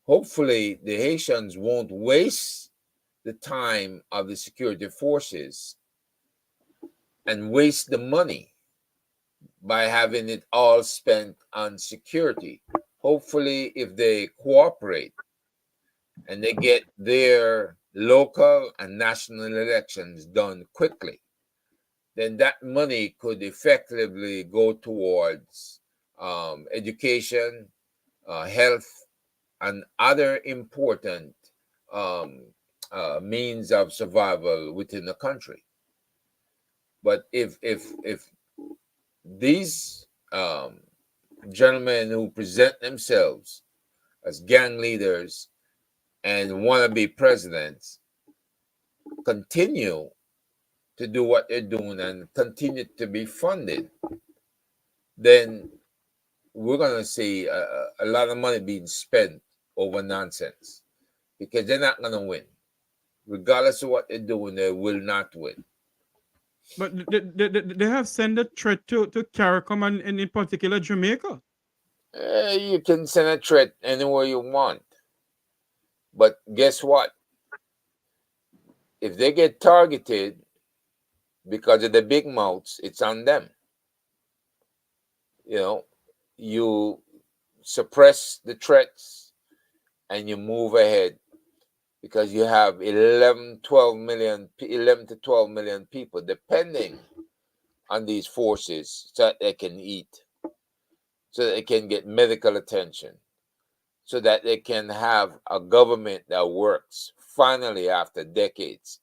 Hopefully, the Haitians won't waste the time of the security forces and waste the money by having it all spent on security. Hopefully, if they cooperate and they get their local and national elections done quickly, then that money could effectively go towards education, health, and other important means of survival within the country. But if these gentlemen who present themselves as gang leaders and want to be presidents continue to do what they're doing and continue to be funded, then we're going to see a lot of money being spent over nonsense, because they're not going to win. Regardless of what they're doing, they will not win. But they have sent a threat to CARICOM and in particular Jamaica. You can send a threat anywhere you want. But guess what? If they get targeted because of the big mouths, it's on them. You know, you suppress the threats and you move ahead, because you have 11 to 12 million people depending on these forces so that they can eat, so that they can get medical attention, so that they can have a government that works finally after decades.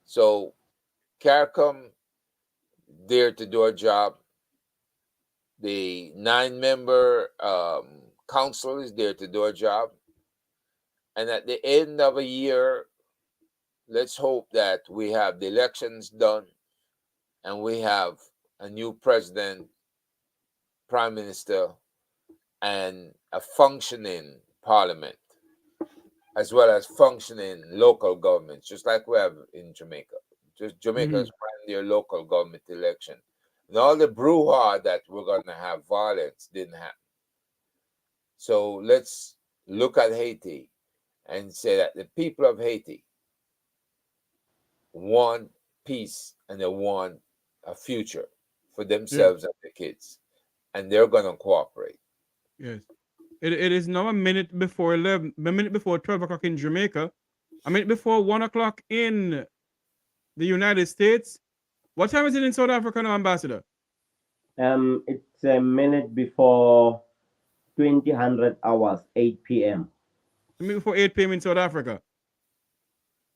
So CARICOM there to do a job. The 9-member council is there to do a job. And at the end of a year, let's hope that we have the elections done and we have a new president, prime minister, and a functioning parliament, as well as functioning local governments, just like we have in Jamaica. Just Jamaica is planning their local government election. And all the brouhaha that we're going to have violence didn't happen. So let's look at Haiti and say that the people of Haiti want peace and they want a future for Yes, themselves and their kids, and they're going to cooperate. yes. It is now a minute before 11, a minute before 12 o'clock in Jamaica, a minute before 1 o'clock in the United States. What time is it in South Africa now, Ambassador? It's a minute before 2000 hours, 8 p.m. A minute before 8 p.m. in South Africa.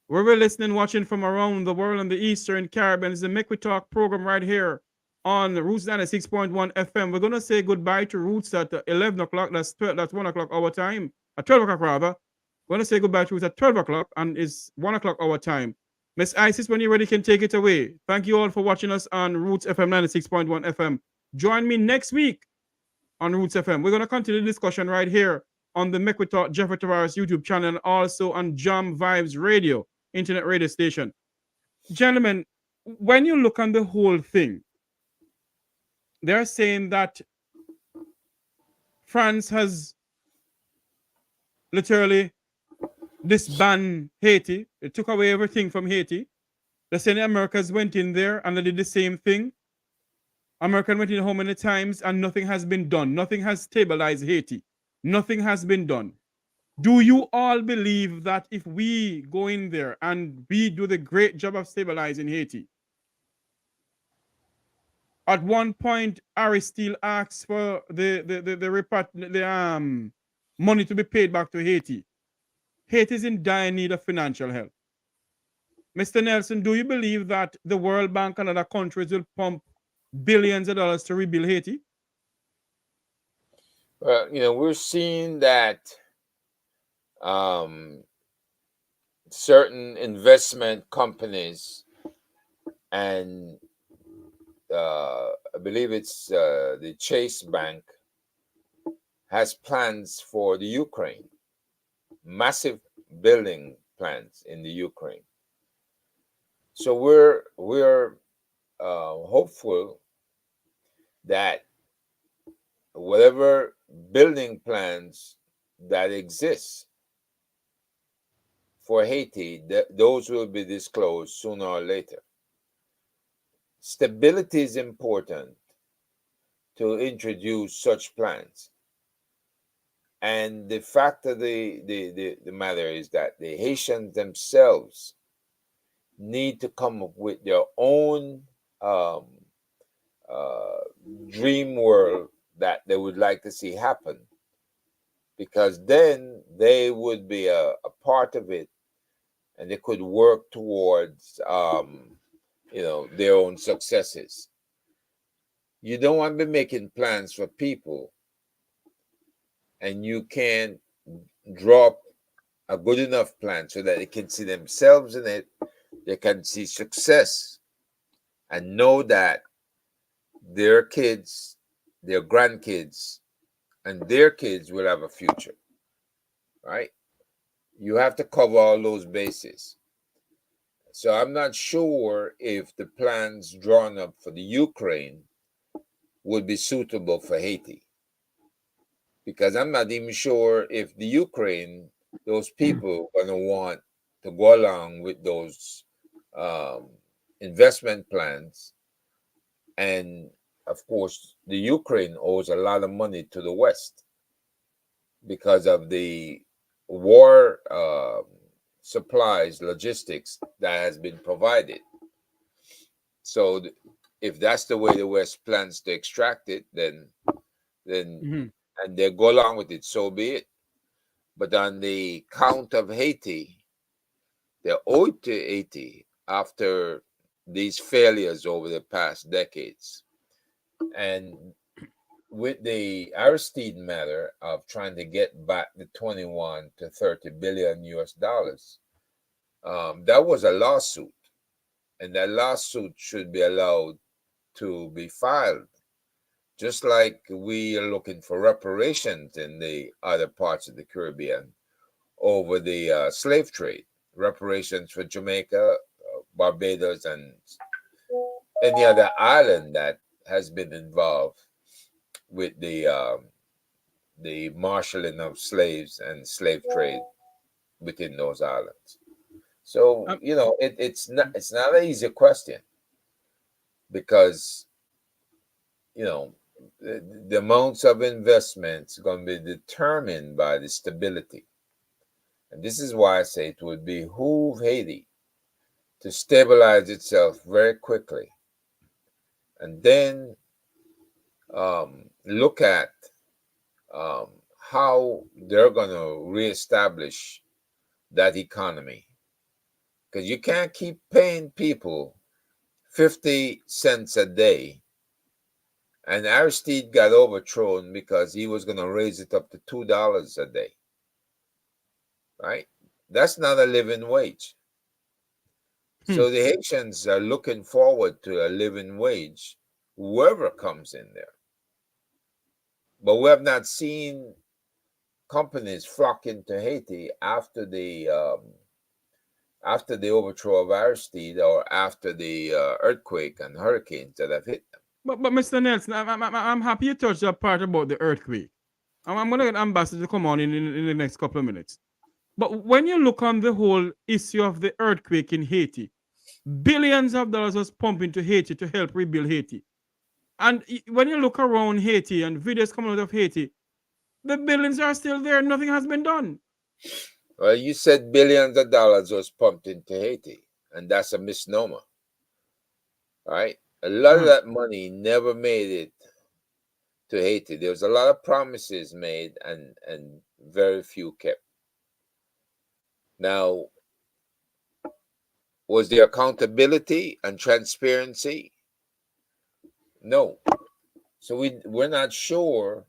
Where we're listening, watching from around the world and the Eastern Caribbean, is the Make We Talk program right here on Roots 96.1 FM. We're going to say goodbye to Roots at 11 o'clock. That's 1 o'clock our time. At 12 o'clock, rather. We're going to say goodbye to Roots at 12 o'clock, and it's 1 o'clock our time. Miss Isis, when you're ready, can take it away. Thank you all for watching us on Roots FM 96.1 FM. Join me next week on Roots FM. We're going to continue the discussion right here on the Make We Talk Jeffrey Tavares YouTube channel and also on Jam Vibes Radio, internet radio station. Gentlemen, when you look on the whole thing, they're saying that France has literally disbanded Haiti. It took away everything from Haiti. They're saying the Americans went in there and they did the same thing. America went in how many times and nothing has been done. Nothing has stabilized Haiti. Nothing has been done. Do you all believe that if we go in there and we do the great job of stabilizing Haiti, at one point Aristide asked for the money to be paid back to Haiti. Haiti is in dire need of financial help. Mr. Nelson, do you believe that the World Bank and other countries will pump billions of dollars to rebuild Haiti? Well, we're seeing that um, certain investment companies and I believe it's the Chase Bank has plans for the Ukraine, massive building plans in the Ukraine. So we're hopeful that whatever building plans that exist for Haiti, those will be disclosed sooner or later. Stability is important to introduce such plans. And the fact of the matter is that the Haitians themselves need to come up with their own dream world that they would like to see happen, because then they would be a part of it and they could work towards their own successes. You don't want to be making plans for people and you can't drop a good enough plan so that they can see themselves in it, they can see success and know that their kids, their grandkids, and their kids will have a future, right? You have to cover all those bases. So I'm not sure if the plans drawn up for the Ukraine would be suitable for Haiti, because I'm not even sure if the Ukraine, those people are going to want to go along with those investment plans. And of course, the Ukraine owes a lot of money to the West because of the war supplies, logistics that has been provided. So if that's the way the West plans to extract it, then and they go along with it, so be it. But on the count of Haiti, they owe it to Haiti after these failures over the past decades. And with the Aristide matter of trying to get back the 21 to 30 billion US dollars, that was a lawsuit. And that lawsuit should be allowed to be filed. Just like we are looking for reparations in the other parts of the Caribbean over the slave trade, reparations for Jamaica, Barbados, and any other island that has been involved with the the marshaling of slaves and slave trade within those islands. So Um, it's not an easy question, because the amounts of investments going to be determined by the stability. And this is why I say it would behoove Haiti to stabilize itself very quickly, and then look at um, how they're going to reestablish that economy. Because you can't keep paying people 50 cents a day. And Aristide got overthrown because he was going to raise it up to $2 a day. Right? That's not a living wage. hmm. So the Haitians are looking forward to a living wage, whoever comes in there. But we have not seen companies flock into Haiti after the overthrow of Aristide, or after the earthquake and hurricanes that have hit them. But Mr. Nelson, I'm happy you touched that part about the earthquake. I'm going to get Ambassador to come on in the next couple of minutes. But when you look on the whole issue of the earthquake in Haiti, billions of dollars was pumped into Haiti to help rebuild Haiti. And when you look around Haiti and videos coming out of Haiti, the buildings are still there. Nothing has been done. Well, you said billions of dollars was pumped into Haiti, and that's a misnomer. Right? A lot of that money never made it to Haiti. There was a lot of promises made, and very few kept. Now, was there accountability and transparency? No. So we're not sure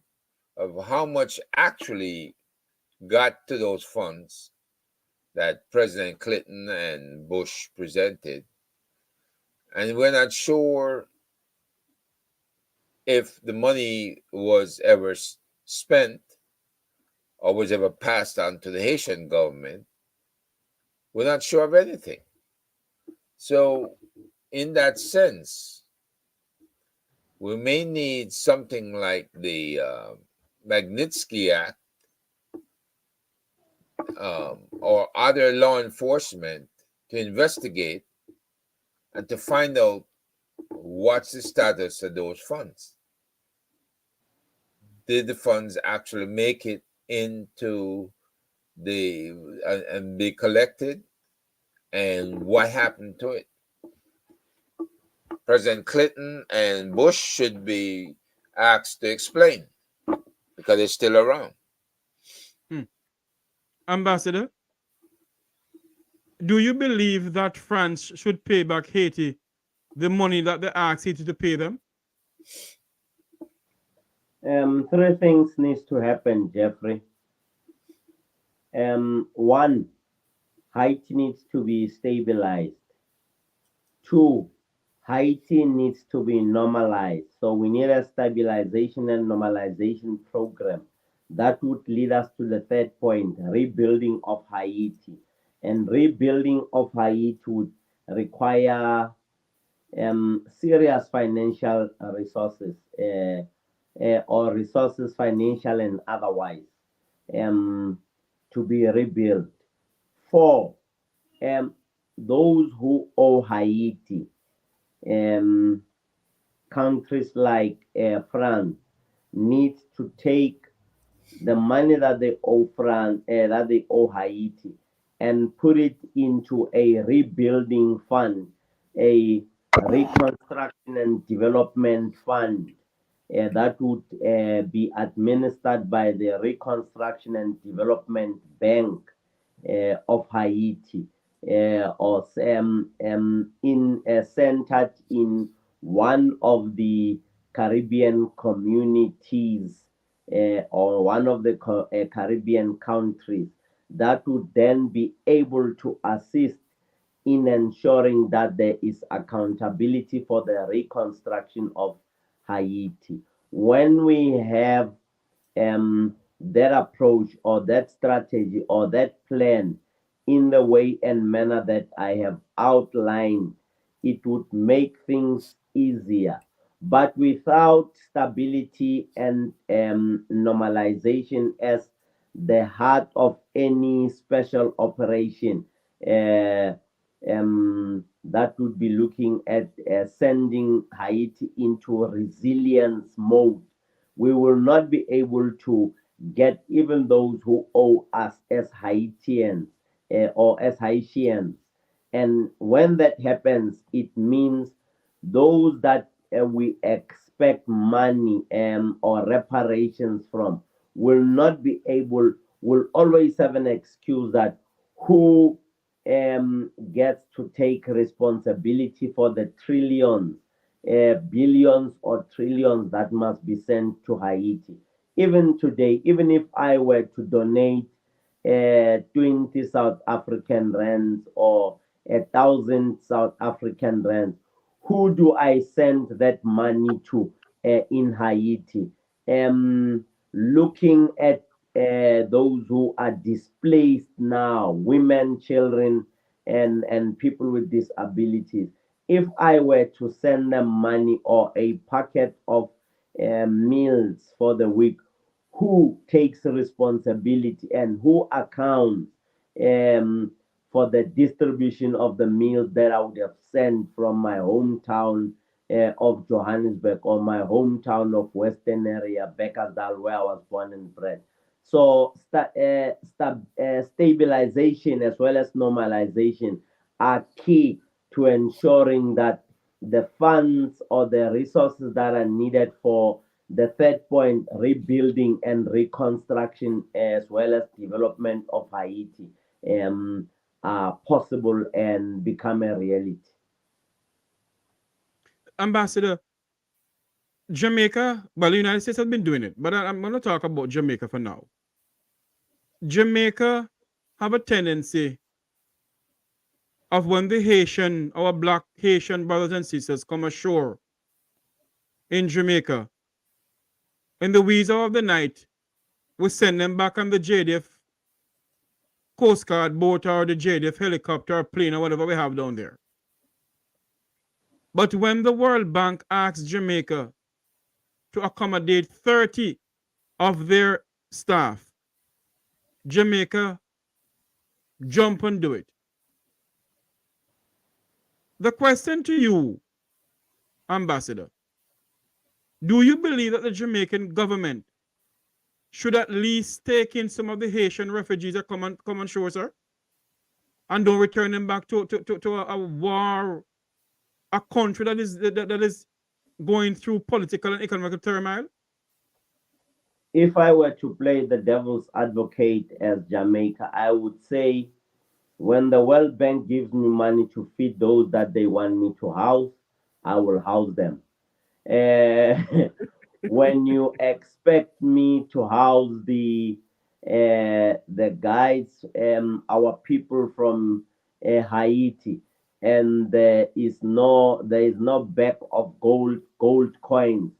of how much actually got to those funds that President Clinton and Bush presented. And we're not sure if the money was ever spent or was ever passed on to the Haitian government. We're not sure of anything. So, in that sense, we may need something like the Magnitsky Act, or other law enforcement to investigate and to find out what's the status of those funds. Did the funds actually make it into the and be collected, and what happened to it? President Clinton and Bush should be asked to explain, because they're still around. Ambassador, do you believe that France should pay back Haiti the money that they asked Haiti to pay them? Three things needs to happen, Jeffrey. One, Haiti needs to be stabilized. Two, Haiti needs to be normalized. So we need a stabilization and normalization program that would lead us to the third point, rebuilding of Haiti. And rebuilding of Haiti would require serious financial resources, or resources, financial and otherwise, to be rebuilt. Four, those who owe Haiti, um, countries like France, need to take the money that they owe France, that they owe Haiti, and put it into a rebuilding fund, a reconstruction and development fund, that would be administered by the Reconstruction and Development Bank of Haiti, or centered in one of the Caribbean communities, or one of the Caribbean countries, that would then be able to assist in ensuring that there is accountability for the reconstruction of Haiti. When we have that approach or that strategy or that plan in the way and manner that I have outlined, it would make things easier. But without stability and normalization as the heart of any special operation, uh, that would be looking at sending Haiti into resilience mode. We will not be able to get even those who owe us as Haitians or as Haitians. And when that happens, it means those that we expect money or reparations from will not be able, will always have an excuse that who gets to take responsibility for the trillions, billions or trillions that must be sent to Haiti. Even today, even if I were to donate 20 South African rands or 1,000 South African rands, who do I send that money to in Haiti? Looking at those who are displaced now, women, children, and people with disabilities. If I were to send them money or a packet of meals for the week, who takes responsibility and who accounts um, for the distribution of the meals that I would have sent from my hometown of Johannesburg or my hometown of Western area, Beckersdale, where I was born and bred. So stabilization as well as normalization are key to ensuring that the funds or the resources that are needed for the third point, rebuilding and reconstruction as well as development of Haiti, are possible and become a reality. Ambassador, Jamaica, well, the United States has been doing it, but I'm going to talk about Jamaica for now. Jamaica have a tendency of when the Haitian, our black Haitian brothers and sisters come ashore in Jamaica, in the wee hours of the night, we send them back on the JDF Coast Guard boat or the JDF helicopter or plane or whatever we have down there. But when the World Bank asks Jamaica to accommodate 30 of their staff, Jamaica jump and do it. The question to you, Ambassador, do you believe that the Jamaican government should at least take in some of the Haitian refugees that come on shore, sir, and don't return them back to a war, a country that is going through political and economic turmoil? If I were to play the devil's advocate as Jamaica, I would say when the World Bank gives me money to feed those that they want me to house, I will house them. When you expect me to house the guys, our people from Haiti, and there is no bag of gold coins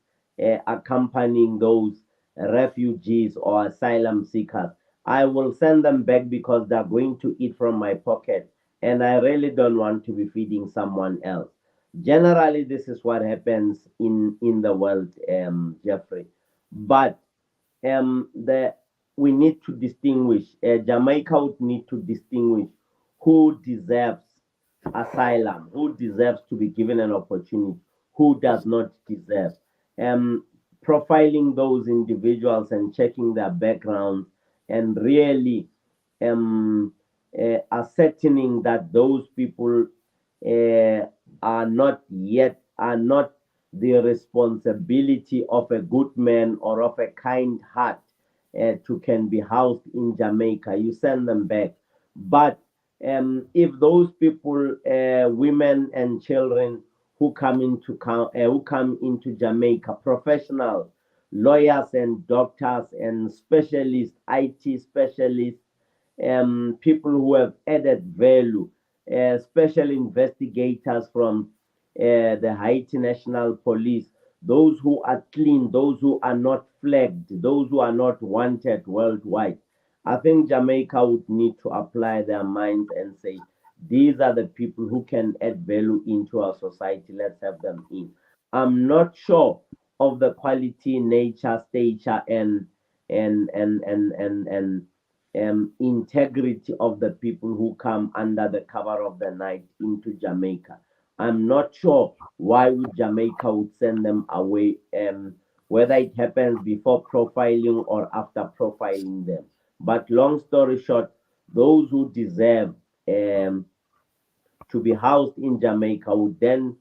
accompanying those refugees or asylum seekers. I will send them back because they're going to eat from my pocket, and I really don't want to be feeding someone else. Generally, this is what happens in the world, Jeffrey. But the we need to distinguish. Jamaica would need to distinguish who deserves asylum, who deserves to be given an opportunity, who does not deserve. Um, Profiling those individuals and checking their backgrounds and really um, ascertaining that those people uh, are not the responsibility of a good man or of a kind heart to can be housed in Jamaica. You send them back. But if those people, women and children who come into Jamaica, professionals, lawyers and doctors and specialists, IT specialists, people who have added value, special investigators from the Haiti National Police, those who are clean, those who are not flagged, those who are not wanted worldwide. I think Jamaica would need to apply their minds and say, these are the people who can add value into our society. Let's have them in. I'm not sure of the quality, nature, stature, and integrity of the people who come under the cover of the night into Jamaica. I'm not sure why would Jamaica would send them away, whether it happens before profiling or after profiling them. But long story short, those who deserve um, to be housed in Jamaica would then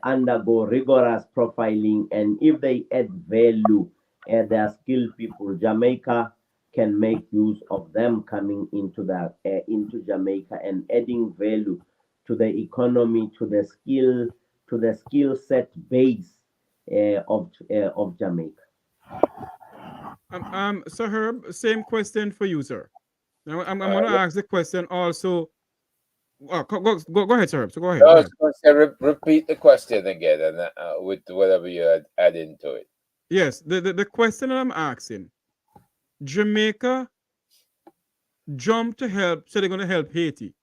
undergo rigorous profiling, and if they add value, they are skilled people. Jamaica can make use of them coming into Jamaica and adding value to the economy, to the skill set base of Jamaica. So Herb, same question for you, sir. Now, I'm All going to right. ask the question also. Go ahead, sir. So go ahead. No, Go I was ahead. going to say, repeat the question again, and with whatever you add into it. Yes, the question that I'm asking, Jamaica jumped to help, so they're going to help Haiti.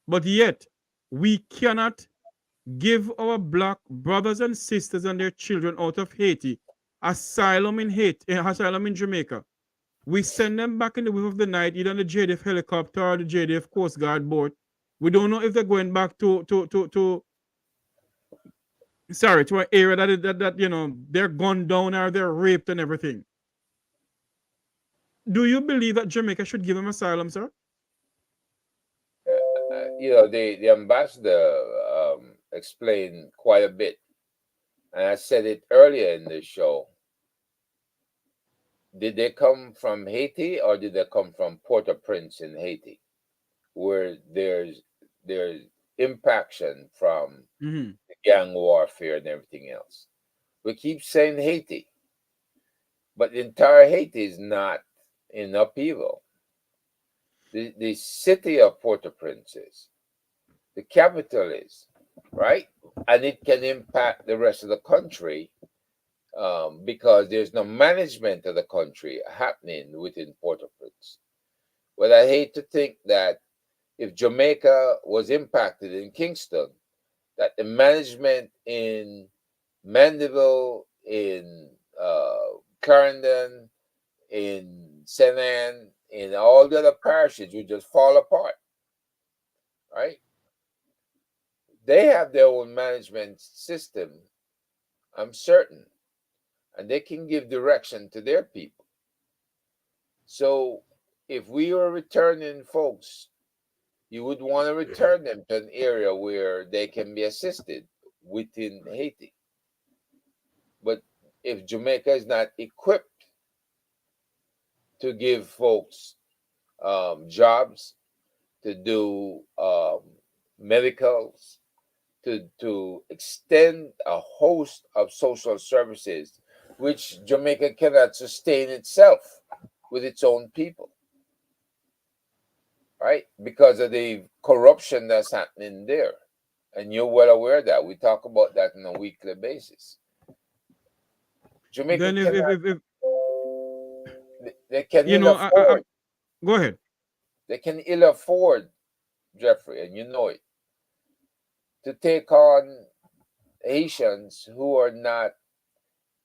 But yet, we cannot give our black brothers and sisters and their children out of Haiti asylum in Jamaica. We send them back in the wave of the night, either on the JDF helicopter or the JDF Coast Guard boat. We don't know if they're going back to sorry, to an area that they're gunned down or they're raped and everything. Do you believe that Jamaica should give them asylum, sir? The ambassador explained quite a bit, and I said it earlier in the show. Did they come from Haiti or did they come from Port-au-Prince in Haiti, where there's impaction from Mm-hmm. the gang warfare and everything else? We keep saying Haiti, but the entire Haiti is not in upheaval. The city of Port-au-Prince is, the capital is, right? And it can impact the rest of the country because there's no management of the country happening within Port-au-Prince. But I hate to think that if Jamaica was impacted in Kingston, that the management in Mandeville, in Clarendon, in St. Anne, in all the other parishes would just fall apart, right? They have their own management system, I'm certain, and they can give direction to their people. So if we were returning folks, you would want to return them to an area where they can be assisted within Haiti. But if Jamaica is not equipped to give folks jobs, to do medicals, to extend a host of social services, which Jamaica cannot sustain itself with its own people, right? Because of the corruption that's happening there. And you're well aware of that. We talk about that on a weekly basis. Jamaica Then cannot, if they can you ill know, afford, go ahead. they can ill afford, Jeffrey, and you know it, to take on Haitians who are not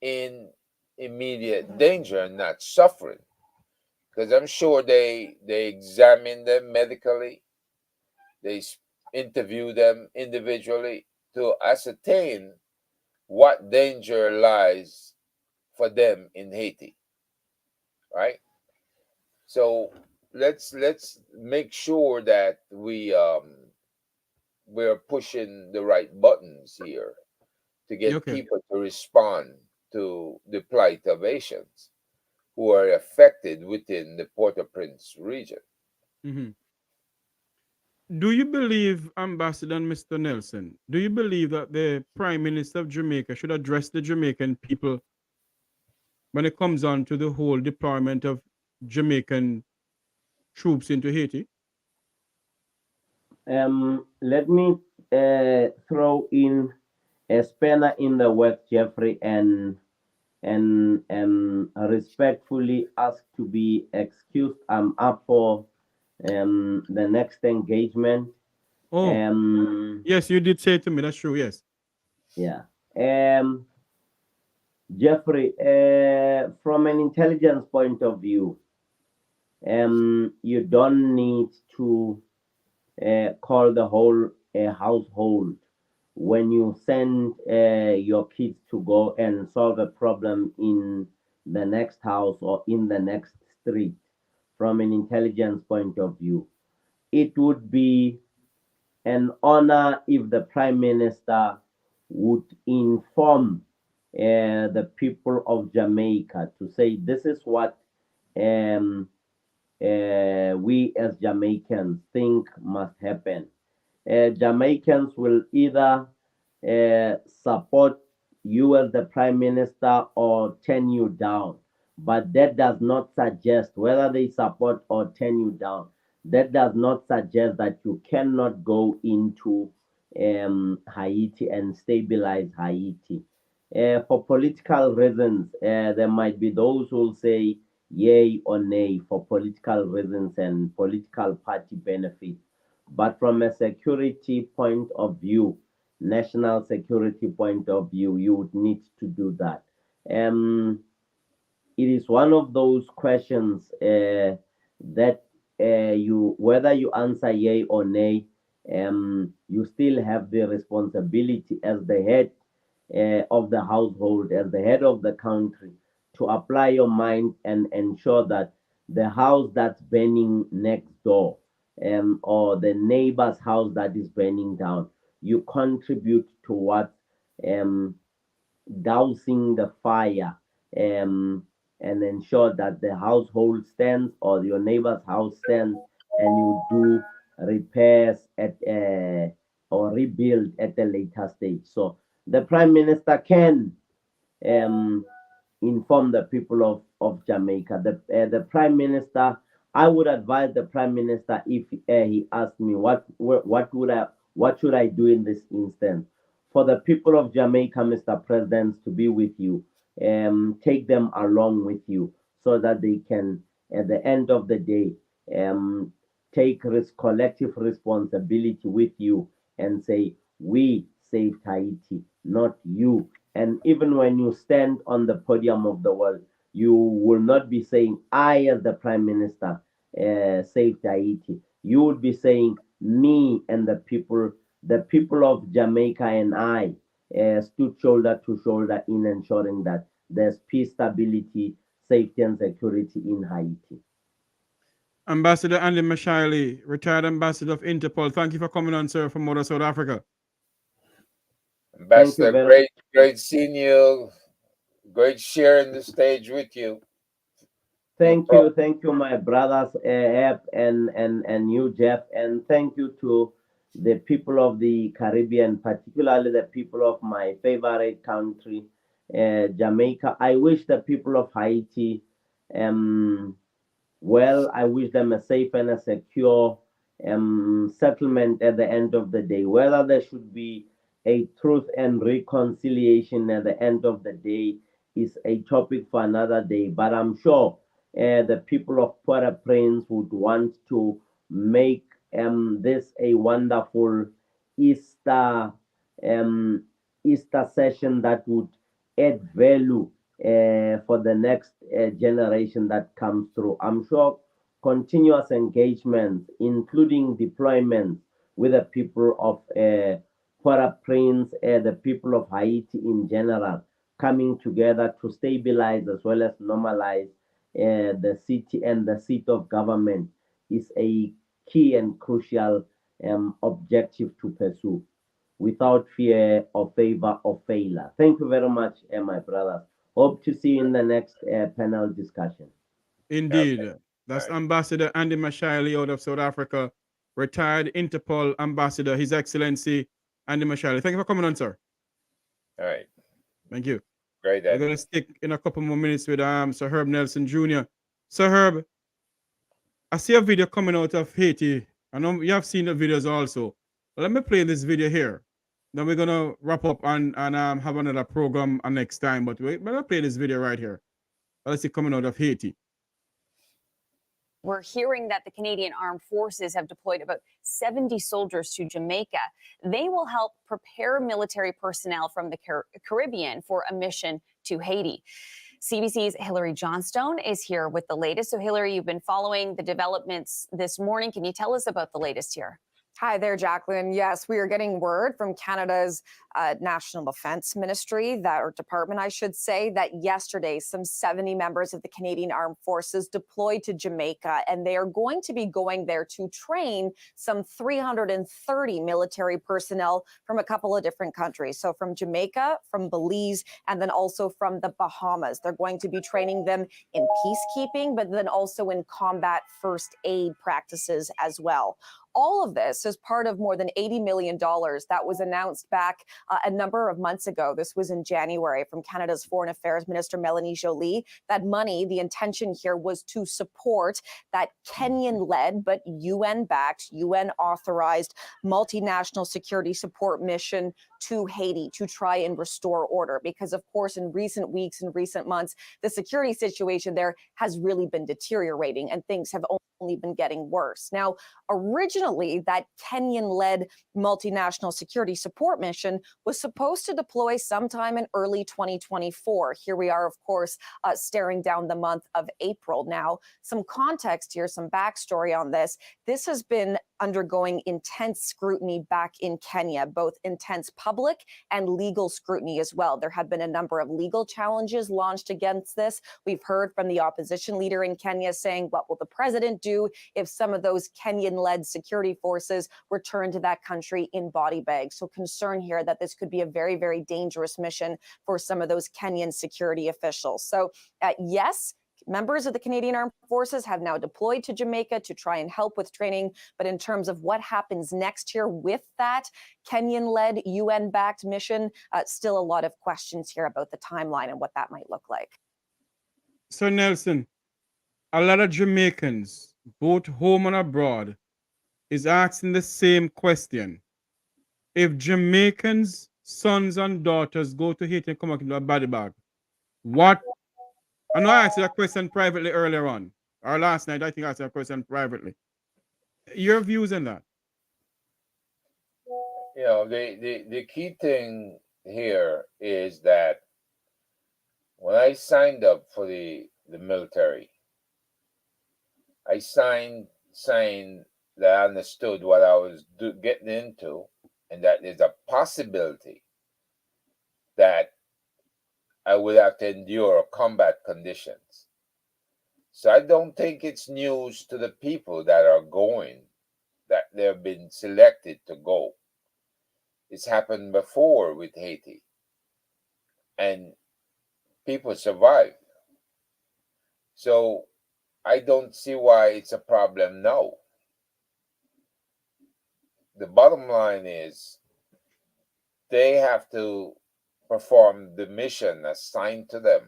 in immediate danger and not suffering. Because I'm sure they examine them medically, they interview them individually to ascertain what danger lies for them in Haiti, right? So let's make sure that we're pushing the right buttons here to get Okay. people to respond to the plight of Haitians who are affected within the Port-au-Prince region. Mm-hmm. Do you believe, Ambassador and Mr. Nelson, do you believe that the Prime Minister of Jamaica should address the Jamaican people when it comes on to the whole deployment of Jamaican troops into Haiti? Let me throw in a spanner in the work, Jeffrey, and respectfully ask to be excused. I'm up for the next engagement. Oh, Um, yes, you did say to me. That's true. Yes. yeah. Um, Jeffrey, from an intelligence point of view, you don't need to call the whole household when you send your kids to go and solve a problem in the next house or in the next street. From an intelligence point of view, it would be an honor if the Prime Minister would inform the people of Jamaica to say this is what um, we as Jamaicans think must happen. Jamaicans will either support you as the Prime Minister or turn you down. But that does not suggest whether they support or turn you down. That does not suggest that you cannot go into Haiti and stabilize Haiti. For political reasons, there might be those who will say yay or nay for political reasons and political party benefits. But from a security point of view, national security point of view, you would need to do that. Um, it is one of those questions that you whether you answer yay or nay, you still have the responsibility as the head of the household, as the head of the country, to apply your mind and ensure that the house that's burning next door, or the neighbor's house that is burning down, you contribute towards um, dousing the fire, and ensure that the household stands or your neighbor's house stands, and you do repairs at or rebuild at a later stage. So the Prime Minister can um, inform the people of Jamaica. The Prime Minister, I would advise the Prime Minister if he asked me what should I do in this instance. For the people of Jamaica, Mr. President, to be with you, take them along with you so that they can, at the end of the day, um, take collective responsibility with you and say, we saved Haiti, not you. And even when you stand on the podium of the world, you will not be saying, I, as the Prime Minister, saved Haiti. You would be saying, me and the people of Jamaica and I stood shoulder to shoulder in ensuring that there's peace, stability, safety, and security in Haiti. Ambassador Andy Mashaile, retired ambassador of Interpol. Thank you for coming on, sir, from Mother South Africa. Thank you Ambassador, very great seeing you. Great sharing the stage with you. No problem. Thank you, my brothers, Eb and you, Jeff, and thank you to the people of the Caribbean, particularly the people of my favorite country, Jamaica. I wish the people of Haiti, um, well, I wish them a safe and a secure settlement at the end of the day. Whether there should be a truth and reconciliation at the end of the day is a topic for another day. But I'm sure the people of Port-au-Prince would want to make this a wonderful Easter um, Easter session that would add value for the next generation that comes through. I'm sure continuous engagement, including deployments with the people of Port-au-Prince, the people of Haiti in general, coming together to stabilize as well as normalize the city and the seat of government is a key and crucial objective to pursue without fear or favor or failure. Thank you very much, my brothers. Hope to see you in the next panel discussion. Indeed. Okay. That's All right. Ambassador Andy Mashaile out of South Africa, retired Interpol ambassador, His Excellency Andy Mashaile. Thank you for coming on, sir. All right. Thank you. Great, We're going Andy. to stick in a couple more minutes with Sir Herb Nelson Jr. Sir Herb, I see a video coming out of Haiti. I know you have seen the videos also. Let me play this video here. Then we're going to wrap up and have another program next time. But we're going to play this video right here. Let's see coming out of Haiti. We're hearing that the Canadian Armed Forces have deployed about 70 soldiers to Jamaica. They will help prepare military personnel from the Caribbean for a mission to Haiti. CBC's Hilary Johnstone is here with the latest. So, Hilary, you've been following the developments this morning. Can you tell us about the latest here? Hi there, Jacqueline. Yes, we are getting word from Canada's National Defence Ministry, or department, I should say, that yesterday some 70 members of the Canadian Armed Forces deployed to Jamaica, and they are going to be going there to train some 330 military personnel from a couple of different countries. So from Jamaica, from Belize, and then also from the Bahamas. They're going to be training them in peacekeeping, but then also in combat first aid practices as well. All of this is part of more than $80 million that was announced back a number of months ago. This was in January from Canada's Foreign Affairs Minister Melanie Joly. That money, the intention here was to support that Kenyan-led but UN-backed, UN-authorized multinational security support mission to Haiti to try and restore order. Because, of course, in recent weeks and recent months, the security situation there has really been deteriorating and things have only been getting worse. Now, originally, that Kenyan-led multinational security support mission was supposed to deploy sometime in early 2024. Here we are, of course, staring down the month of April. Now, some context here, some backstory on this. This has been undergoing intense scrutiny back in Kenya, both intense public and legal scrutiny as well. There have been a number of legal challenges launched against this. We've heard from the opposition leader in Kenya saying, what will the president do if some of those Kenyan-led security forces return to that country in body bags? So concern here that this could be a very, very dangerous mission for some of those Kenyan security officials. So yes, members of the Canadian Armed Forces have now deployed to Jamaica to try and help with training. But in terms of what happens next here with that Kenyan-led, UN-backed mission, still a lot of questions here about the timeline and what that might look like. So, Nelson, a lot of Jamaicans, both home and abroad, is asking the same question. If Jamaicans' sons and daughters go to Haiti and come back into a body bag, what? I know I asked you that question privately earlier on, or last night. I think I asked you that question privately. Your views on that? You know, the key thing here is that when I signed up for the military, I signed that I understood what I was getting into, and that there's a possibility that I would have to endure combat conditions. So I don't think it's news to the people that are going, that they've been selected to go. It's happened before with Haiti, and people survive. So I don't see why it's a problem now. The bottom line is they have to perform the mission assigned to them.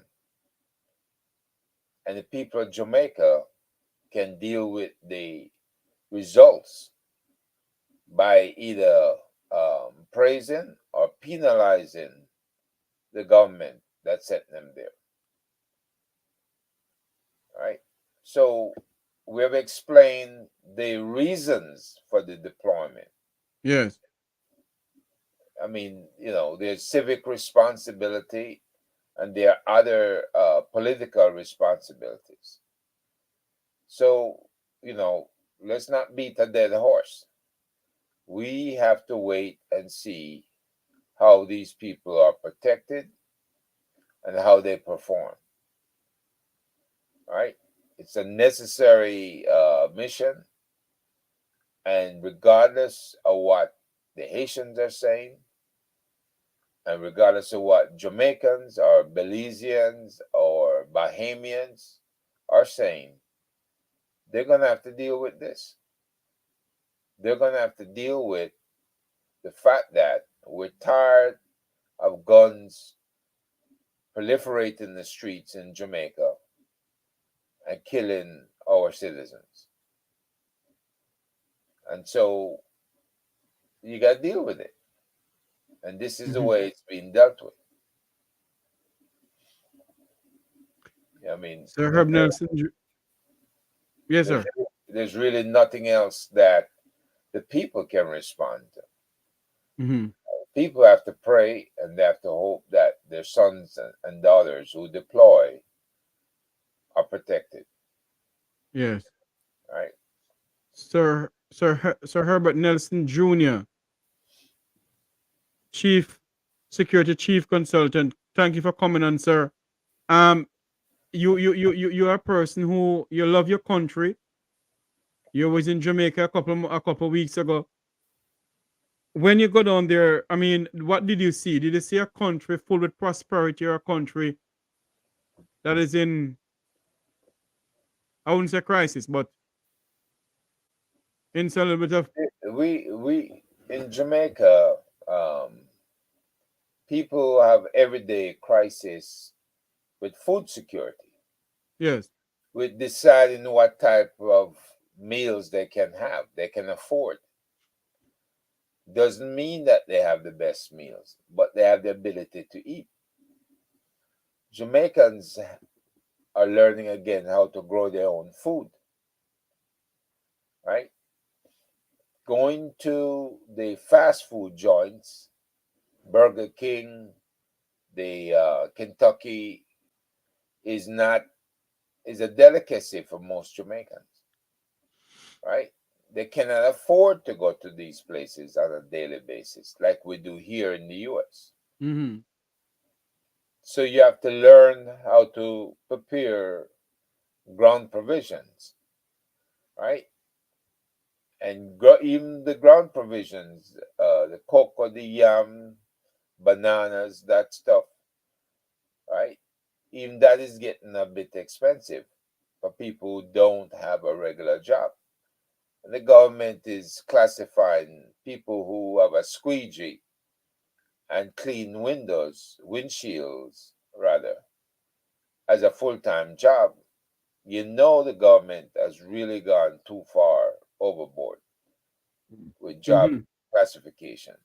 And the people of Jamaica can deal with the results by either praising or penalizing the government that sent them there. Right? So we have explained the reasons for the deployment. Yes. I mean, you know, there's civic responsibility and there are other political responsibilities. So, you know, let's not beat a dead horse. We have to wait and see how these people are protected and how they perform. Right? It's a necessary mission. And regardless of what the Haitians are saying, and regardless of what Jamaicans or Belizeans or Bahamians are saying, they're going to have to deal with this. They're going to have to deal with the fact that we're tired of guns proliferating the streets in Jamaica and killing our citizens. And so you got to deal with it. And this is the way it's being dealt with. I mean, Sir Herb Nelson, Yes, There's sir. there's really nothing else that the people can respond to. Mm-hmm. People have to pray and they have to hope that their sons and daughters who deploy are protected, Yes. right? Sir Herbert Nelson Jr., Chief Security Chief Consultant. Thank you for coming on, sir. Um, you're a person who you love your country. You was in Jamaica a couple weeks ago. When you go down there, I mean, what did you see? Did you see a country full with prosperity, or a country that is in, I wouldn't say crisis, but in a little bit of, We in Jamaica, people have everyday crisis with food security, yes. with deciding what type of meals they can have, they can afford. Doesn't mean that they have the best meals, but they have the ability to eat. Jamaicans are learning again how to grow their own food, right? Going to the fast food joints, Burger King, the Kentucky is not is a delicacy for most Jamaicans, right? They cannot afford to go to these places on a daily basis like we do here in the US. Mm-hmm. So you have to learn how to prepare ground provisions, right? And even the ground provisions, the cocoa, the yam, bananas, that stuff, right? Even that is getting a bit expensive for people who don't have a regular job. And the government is classifying people who have a squeegee and clean windshields rather, as a full-time job. You know the government has really gone too far overboard with job Mm-hmm. classification.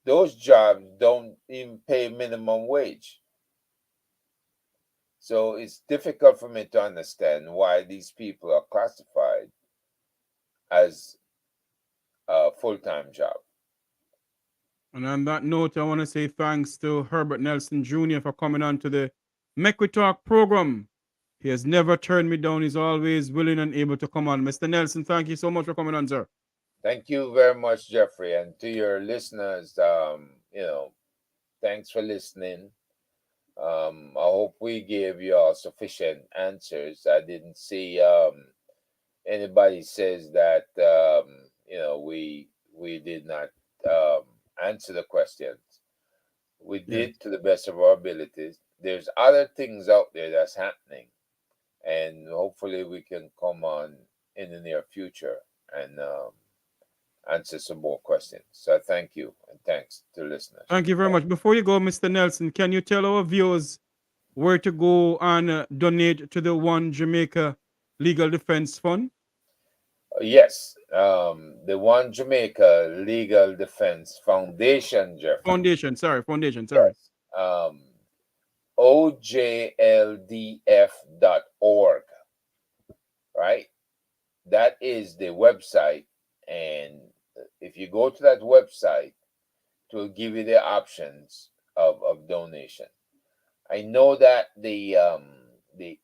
Those jobs don't even pay minimum wage. So it's difficult for me to understand why these people are classified as a full-time job. And on that note, I want to say thanks to Herbert Nelson Jr. for coming on to the Make We Talk program. He has never turned me down. He's always willing and able to come on. Mr. Nelson, thank you so much for coming on, sir. Thank you very much, Jeffrey, and to your listeners. Thanks for listening. I hope we gave you all sufficient answers. I didn't see anybody says that we did not um, answer the questions. We Yes. did to the best of our abilities. There's other things out there that's happening, and hopefully we can come on in the near future and answer some more questions. So thank you and thanks to listeners. Thank you very much. Before you go, Mr. Nelson, can you tell our viewers where to go and donate to the One Jamaica Legal Defense Fund? Yes, the One Jamaica Legal Defense Foundation, Jeffrey. Foundation, sorry. Yes. OJLDF.org, right? That is the website. And if you go to that website, it will give you the options of donation. I know that the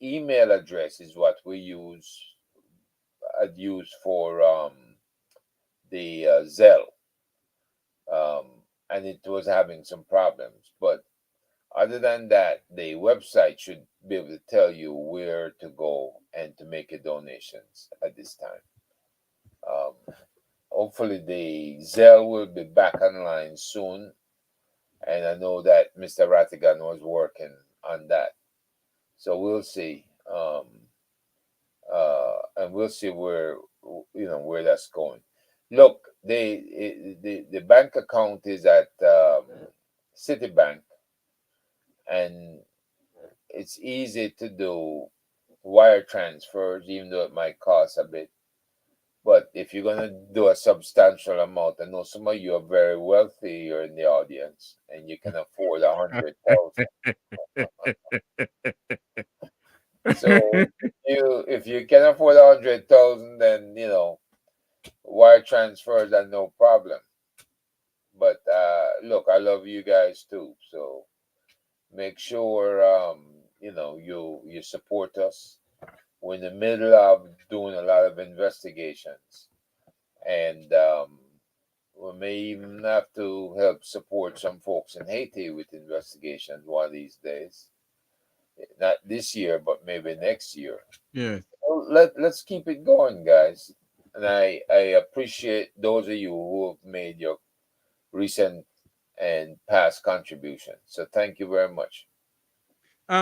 email address is what we had used for the Zelle, and it was having some problems. But other than that, the website should be able to tell you where to go and to make your donations at this time. Um, Hopefully, the Zelle will be back online soon, and I know that Mr. Rattigan was working on that. So we'll see, and we'll see where that's going. Look, the bank account is at Citibank, and it's easy to do wire transfers, even though it might cost a bit. But if you're gonna do a substantial amount, I know some of you are very wealthy. You're in the audience, and you can afford 100,000. So if you can afford 100,000, then wire transfers are no problem. But look, I love you guys too, so make sure you support us. We're in the middle of doing a lot of investigations, and we may even have to help support some folks in Haiti with investigations one of these days. Not this year, but maybe next year. Yes. Well, let's keep it going, guys. And I appreciate those of you who have made your recent and past contributions. So thank you very much.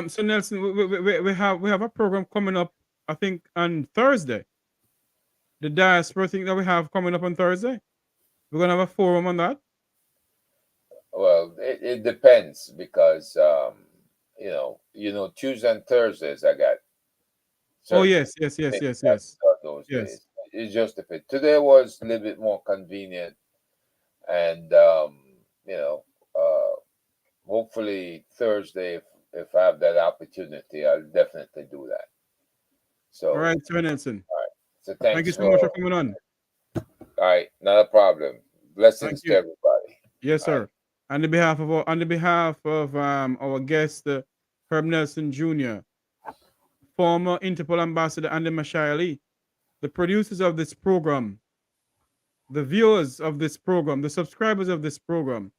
So Nelson, we have a program coming up, I think, on Thursday. The diaspora thing that we have coming up on Thursday. We're gonna have a forum on that. Well, it depends because Tuesday and Thursdays I got. Oh yes. Those Yes. days. It just depends. Today was a little bit more convenient, and hopefully Thursday, if I have that opportunity, I'll definitely do that. So All right, Sir Nelson. So thank you so much for coming on. All right, not a problem. Blessings to everybody. Yes, sir. On the behalf of our guest, Herb Nelson Jr., former Interpol ambassador, and Mashaile, the producers of this program, the viewers of this program, the subscribers of this program,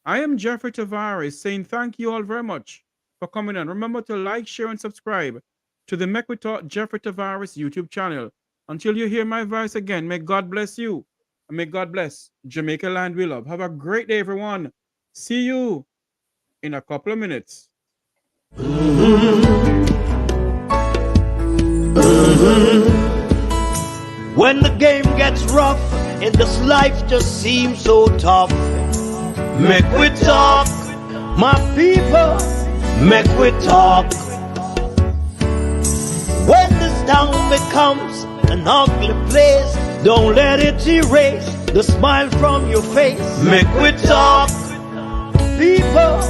I am Jeffrey Tavares saying thank you all very much for coming on. Remember to like, share, and subscribe to the Make We Talk Jeffrey Tavares YouTube channel. Until you hear my voice again, may God bless you. And may God bless Jamaica land we love. Have a great day, everyone. See you in a couple of minutes. When the game gets rough and this life just seems so tough, make we talk, my people, make we talk. When this town becomes an ugly place, don't let it erase the smile from your face. Make we talk, people,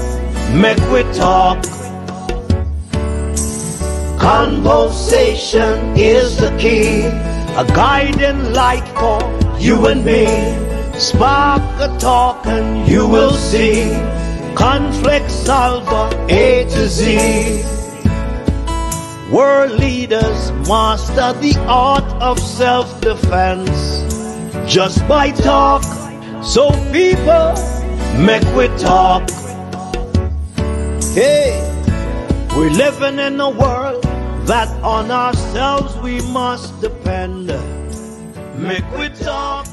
make we talk. Conversation is the key, a guiding light for you and me. Spark a talk and you will see. Conflict solver A to Z. World leaders master the art of self-defense just by talk. So people, make we talk. Hey, we're living in a world that on ourselves we must depend. Make we talk.